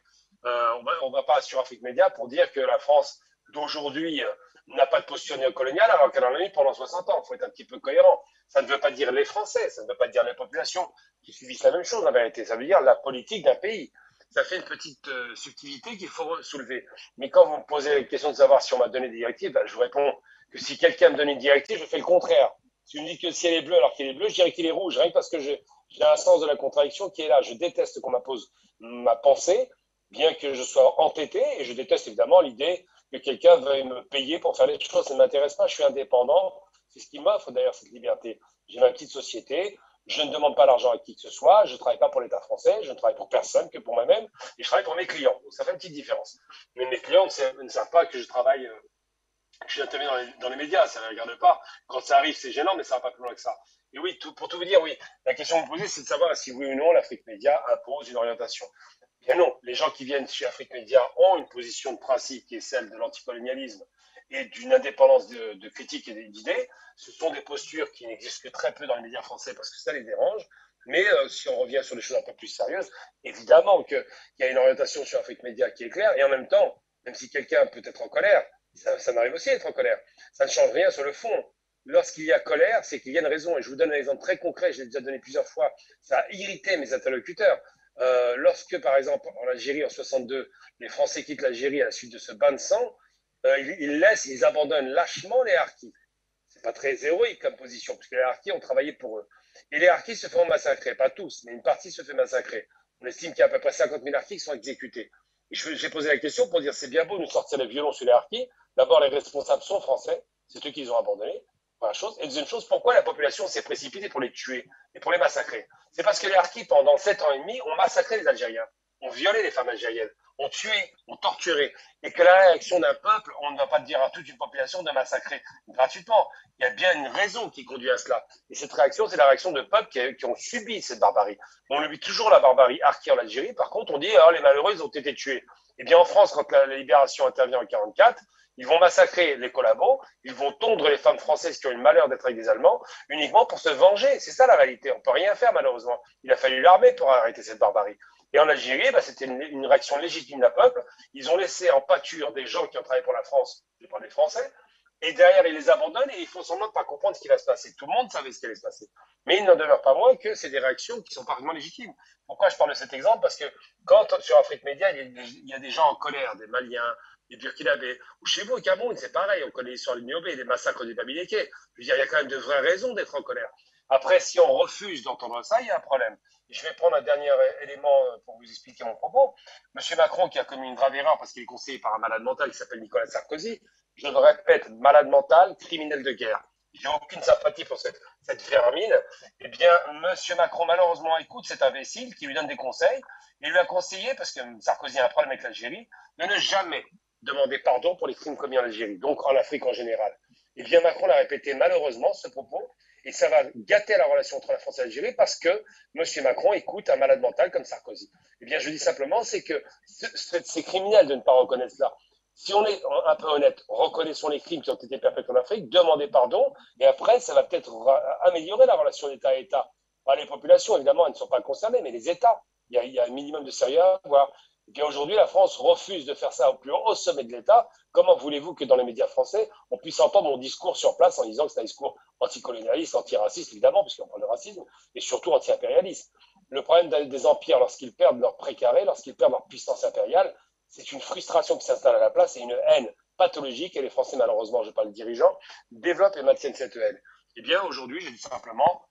On va pas sur Afrique Média pour dire que la France d'aujourd'hui n'a pas de posture néocoloniale alors qu'elle en a eu pendant 60 ans. Il faut être un petit peu cohérent. Ça ne veut pas dire les Français, ça ne veut pas dire les populations qui subissent la même chose en vérité. Ça veut dire la politique d'un pays. Ça fait une petite subtilité qu'il faut soulever. Mais quand vous me posez la question de savoir si on m'a donné des directives, ben, je vous réponds que si quelqu'un me donne une directive, je fais le contraire. Si vous me dites que le ciel est bleu alors qu'il est bleu, je dirais qu'il est rouge, rien que parce que j'ai un sens de la contradiction qui est là. Je déteste qu'on m'impose ma pensée, bien que je sois entêté, et je déteste évidemment l'idée que quelqu'un veuille me payer pour faire les choses. Ça ne m'intéresse pas, je suis indépendant. C'est ce qui m'offre d'ailleurs cette liberté. J'ai ma petite société. Je ne demande pas l'argent à qui que ce soit, je ne travaille pas pour l'État français, je ne travaille pour personne que pour moi-même, et je travaille pour mes clients. Donc ça fait une petite différence. Mais mes clients ne savent pas que je travaille, que je suis intervenu dans les médias, ça ne les regarde pas. Quand ça arrive, c'est gênant, mais ça ne va pas plus loin que ça. Et oui, pour tout vous dire, oui, la question que vous posez, c'est de savoir si oui ou non l'Afrique Média impose une orientation. Bien non, les gens qui viennent chez Afrique Média ont une position de principe qui est celle de l'anticolonialisme et d'une indépendance de critique et d'idées. Ce sont des postures qui n'existent que très peu dans les médias français parce que ça les dérange. Mais si on revient sur des choses un peu plus sérieuses, évidemment qu'il y a une orientation sur Afrique Média qui est claire. Et en même temps, même si quelqu'un peut être en colère, ça m'arrive aussi d'être en colère. Ça ne change rien sur le fond. Lorsqu'il y a colère, c'est qu'il y a une raison. Et je vous donne un exemple très concret, je l'ai déjà donné plusieurs fois. Ça a irrité mes interlocuteurs. Lorsque, par exemple, en Algérie, en 62, les Français quittent l'Algérie à la suite de ce bain de sang, ils abandonnent lâchement les harkis. C'est pas très héroïque comme position, puisque les harkis ont travaillé pour eux. Et les harkis se font massacrer, pas tous, mais une partie se fait massacrer. On estime qu'il y a à peu près 50 000 harkis qui sont exécutés. Et j'ai posé la question pour dire, c'est bien beau de nous sortir les violons sur les harkis. D'abord, les responsables sont français, c'est eux qui les ont abandonnés. Première chose. Et deuxième chose, pourquoi la population s'est précipitée pour les tuer et pour les massacrer? C'est parce que les harkis, pendant 7 ans et demi, ont massacré les Algériens, ont violé les femmes algériennes, ont tué, ont torturé. Et que la réaction d'un peuple, on ne va pas dire à toute une population de massacrer gratuitement. Il y a bien une raison qui conduit à cela. Et cette réaction, c'est la réaction de peuples qui ont subi cette barbarie. On oublie toujours la barbarie harki en Algérie. Par contre, on dit, oh, les malheureux, ils ont été tués. Eh bien, en France, quand la libération intervient en 1944, ils vont massacrer les collabos, ils vont tondre les femmes françaises qui ont eu le malheur d'être avec des Allemands, uniquement pour se venger. C'est ça la réalité. On ne peut rien faire, malheureusement. Il a fallu l'armée pour arrêter cette barbarie. Et en Algérie, c'était une réaction légitime d'un peuple. Ils ont laissé en pâture des gens qui ont travaillé pour la France, je parle des Français, et derrière, ils les abandonnent et ils font semblant de ne pas comprendre ce qui va se passer. Tout le monde savait ce qui allait se passer. Mais il n'en demeure pas moins que c'est des réactions qui sont parfaitement légitimes. Pourquoi je parle de cet exemple? Parce que quand sur Afrique Média, il y a des gens en colère, des Maliens, des Burkinabés, ou chez vous au Cameroun, c'est pareil, on connaît l'histoire du Niobé, des massacres du Bamileke. Je veux dire, il y a quand même de vraies raisons d'être en colère. Après, si on refuse d'entendre ça, il y a un problème. Et je vais prendre un dernier élément pour vous expliquer mon propos. Monsieur Macron, qui a commis une grave erreur parce qu'il est conseillé par un malade mental qui s'appelle Nicolas Sarkozy, je le répète, malade mental, criminel de guerre. J'ai aucune sympathie pour cette vermine. Eh bien, monsieur Macron, malheureusement, écoute cet imbécile qui lui donne des conseils. Il lui a conseillé, parce que Sarkozy a un problème avec l'Algérie, de ne jamais demander pardon pour les crimes commis en Algérie, donc en Afrique en général. Eh bien, Macron l'a répété malheureusement, ce propos, et ça va gâter la relation entre la France et l'Algérie parce que M. Macron écoute un malade mental comme Sarkozy. Eh bien, je dis simplement, c'est que c'est criminel de ne pas reconnaître cela. Si on est un peu honnête, reconnaissons les crimes qui ont été perpétrés en Afrique, demandez pardon, et après, ça va peut-être améliorer la relation d'État à État. Pas les populations, évidemment, elles ne sont pas concernées, mais les États. Il y a un minimum de sérieux à avoir. Et bien aujourd'hui, la France refuse de faire ça au plus haut sommet de l'État. Comment voulez-vous que dans les médias français, on puisse entendre mon discours sur place en disant que c'est un discours anticolonialiste, antiraciste, évidemment, puisqu'on parle de racisme, et surtout anti-impérialiste. Le problème des empires, lorsqu'ils perdent leur précaré, lorsqu'ils perdent leur puissance impériale, c'est une frustration qui s'installe à la place et une haine pathologique. Et les Français, malheureusement, je parle des dirigeants, développent et maintiennent cette haine. Eh bien, aujourd'hui, je dis simplement,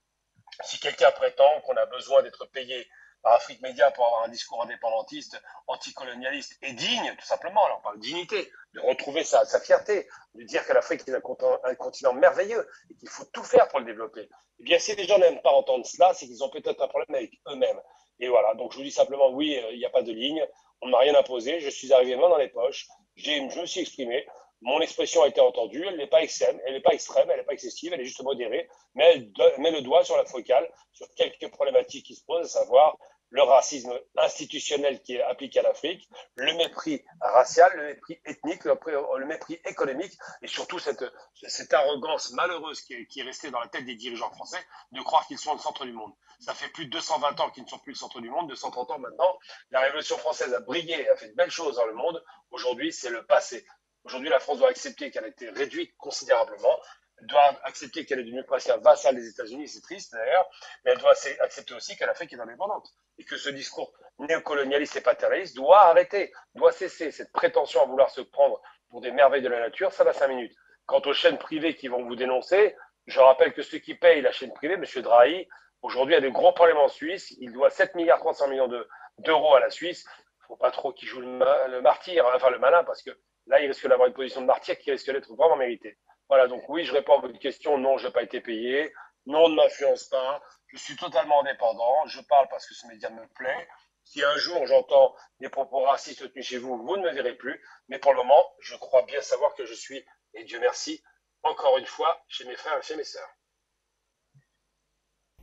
si quelqu'un prétend qu'on a besoin d'être payé par Afrique Média pour avoir un discours indépendantiste, anticolonialiste et digne, tout simplement, alors on parle de dignité, de retrouver sa fierté, de dire que l'Afrique est un continent merveilleux et qu'il faut tout faire pour le développer. Eh bien, si les gens n'aiment pas entendre cela, c'est qu'ils ont peut-être un problème avec eux-mêmes. Et voilà, donc je vous dis simplement, oui, il n'y a pas de ligne, on ne m'a rien imposé, je suis arrivé main dans les poches, je me suis exprimé, mon expression a été entendue, elle n'est pas extrême, elle n'est pas extrême, elle n'est pas excessive, elle est juste modérée, mais elle met le doigt sur la focale, sur quelques problématiques qui se posent, à savoir le racisme institutionnel qui est appliqué à l'Afrique, le mépris racial, le mépris ethnique, le mépris économique, et surtout cette arrogance malheureuse qui est restée dans la tête des dirigeants français de croire qu'ils sont le centre du monde. Ça fait plus de 220 ans qu'ils ne sont plus le centre du monde, 230 ans maintenant. La Révolution française a brillé, a fait de belles choses dans le monde. Aujourd'hui, c'est le passé. Aujourd'hui, la France doit accepter qu'elle a été réduite considérablement, doit accepter qu'elle est devenue presque un vassal des États-Unis, c'est triste d'ailleurs, mais elle doit accepter aussi qu'elle a fait qu'elle est indépendante. Et que ce discours néocolonialiste et paternaliste doit arrêter, doit cesser. Cette prétention à vouloir se prendre pour des merveilles de la nature, ça va 5 minutes. Quant aux chaînes privées qui vont vous dénoncer, je rappelle que ceux qui payent la chaîne privée, M. Drahi, aujourd'hui a de gros problèmes en Suisse, il doit 7,3 milliards d'euros à la Suisse. Il ne faut pas trop qu'il joue le martyr, enfin le malin, parce que là, il risque d'avoir une position de martyr qui risque d'être vraiment méritée. Voilà, donc oui, je réponds à votre question. Non, je n'ai pas été payé. Non, on ne m'influence pas. Je suis totalement indépendant. Je parle parce que ce média me plaît. Si un jour j'entends des propos racistes tenus chez vous, vous ne me verrez plus. Mais pour le moment, je crois bien savoir que je suis, et Dieu merci, encore une fois, chez mes frères et chez mes sœurs.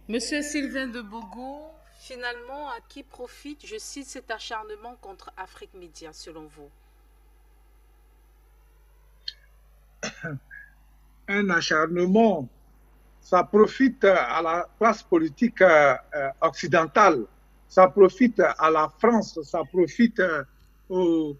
Monsieur Sylvain de Bogo, finalement, à qui profite, je cite, cet acharnement contre Afrique Média, selon vous? Un acharnement, ça profite à la classe politique occidentale, ça profite à la France, ça profite aux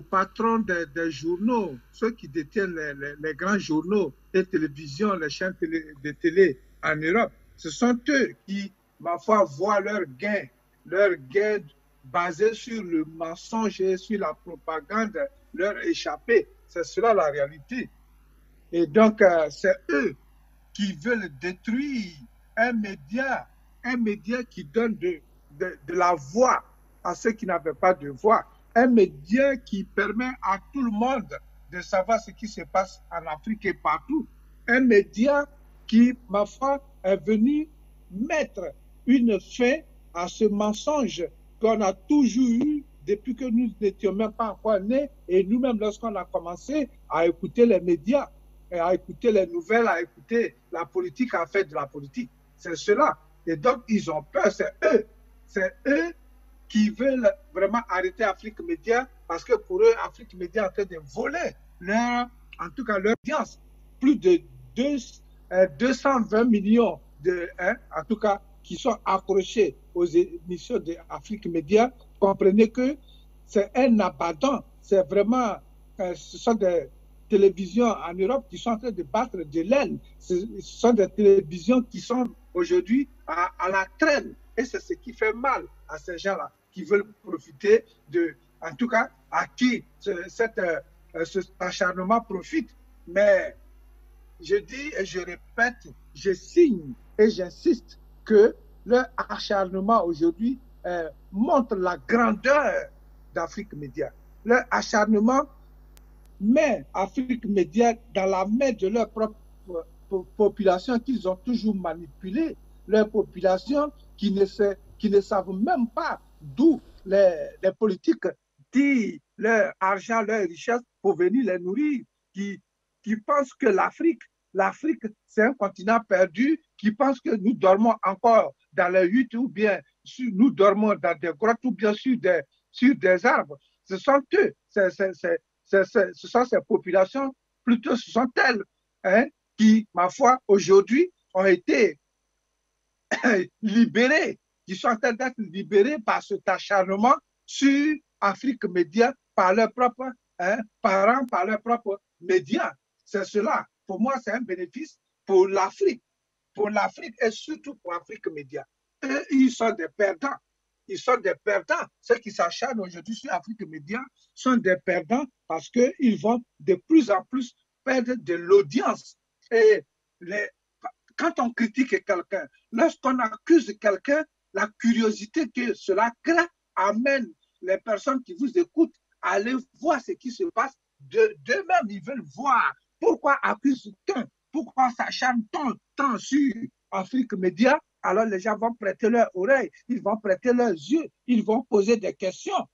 patrons des journaux, ceux qui détiennent les grands journaux, les télévisions, les chaînes de télé en Europe. Ce sont eux qui, ma foi, voient leur gain basé sur le mensonge et sur la propagande, leur échapper. C'est cela la réalité. Et donc, c'est eux qui veulent détruire un média qui donne de la voix à ceux qui n'avaient pas de voix, un média qui permet à tout le monde de savoir ce qui se passe en Afrique et partout, un média qui, ma foi, est venu mettre une fin à ce mensonge qu'on a toujours eu depuis que nous n'étions même pas encore nés, et nous-mêmes, lorsqu'on a commencé à écouter les médias, et à écouter les nouvelles, à écouter la politique, à faire de la politique. C'est cela. Et donc, ils ont peur, c'est eux qui veulent vraiment arrêter Afrique Média, parce que pour eux, Afrique Média est en train de voler leur audience. Plus de 220 millions en tout cas, qui sont accrochés aux émissions d'Afrique Média. Comprenez que c'est un abattant. C'est vraiment, ce sont des télévisions en Europe qui sont en train de battre de l'aile. Ce sont des télévisions qui sont aujourd'hui à la traîne. Et c'est ce qui fait mal à ces gens-là, qui veulent profiter en tout cas, à qui cet acharnement profite. Mais je dis et je répète, je signe et j'insiste que leur acharnement aujourd'hui montre la grandeur d'Afrique Média. Leur acharnement met Afrique Média dans la main de leur propre population qu'ils ont toujours manipulée, leur population qui ne savent même pas d'où les politiques tirent leur argent, leur richesse pour venir les nourrir, qui pensent que l'Afrique, c'est un continent perdu, qui pensent que nous dormons encore dans les huttes ou bien nous dormons dans des grottes ou bien sur des arbres. Ce sont eux, ce sont ces populations, plutôt ce sont elles qui, ma foi, aujourd'hui ont été libérées, qui sont en train d'être libérées par cet acharnement sur Afrique Média, par leurs propres parents, par leurs propres médias. C'est cela. Pour moi, c'est un bénéfice pour l'Afrique et surtout pour Afrique Média. Eux, ils sont des perdants. Ils sont des perdants. Ceux qui s'acharnent aujourd'hui sur Afrique Média sont des perdants parce qu'ils vont de plus en plus perdre de l'audience. Et quand on critique quelqu'un, lorsqu'on accuse quelqu'un, la curiosité que cela crée amène les personnes qui vous écoutent à aller voir ce qui se passe d'eux-mêmes. Ils veulent voir pourquoi accuse-t-on, pourquoi s'acharne-t-on tant sur Afrique Média. Alors les gens vont prêter leur oreille, ils vont prêter leurs yeux, ils vont poser des questions.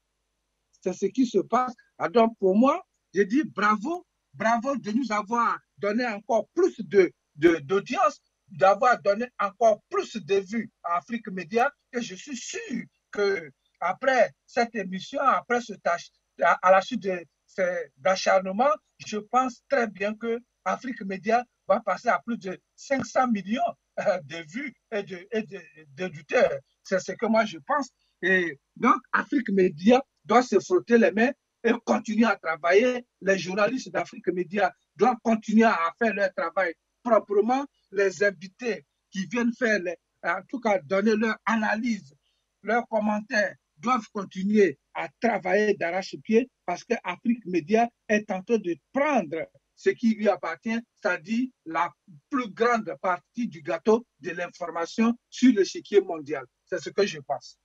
C'est ce qui se passe. Donc pour moi, je dis bravo de nous avoir donné encore plus d'audience, d'avoir donné encore plus de vues à Afrique Média. Et je suis sûr qu'après cette émission, à la suite de d'acharnement, je pense très bien que Afrique Média va passer à plus de 500 millions de vues et d'auditeurs. C'est ce que moi je pense. Et donc, Afrique Média doit se frotter les mains et continuer à travailler. Les journalistes d'Afrique Média doivent continuer à faire leur travail proprement. Les invités qui viennent faire, en tout cas, donner leur analyse, leurs commentaires, doivent continuer à travailler d'arrache-pied parce que Afrique Média est en train de prendre ce qui lui appartient, c'est-à-dire la plus grande partie du gâteau de l'information sur l'échiquier mondial. C'est ce que je pense.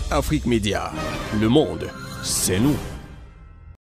Afrique Média, le monde, c'est nous.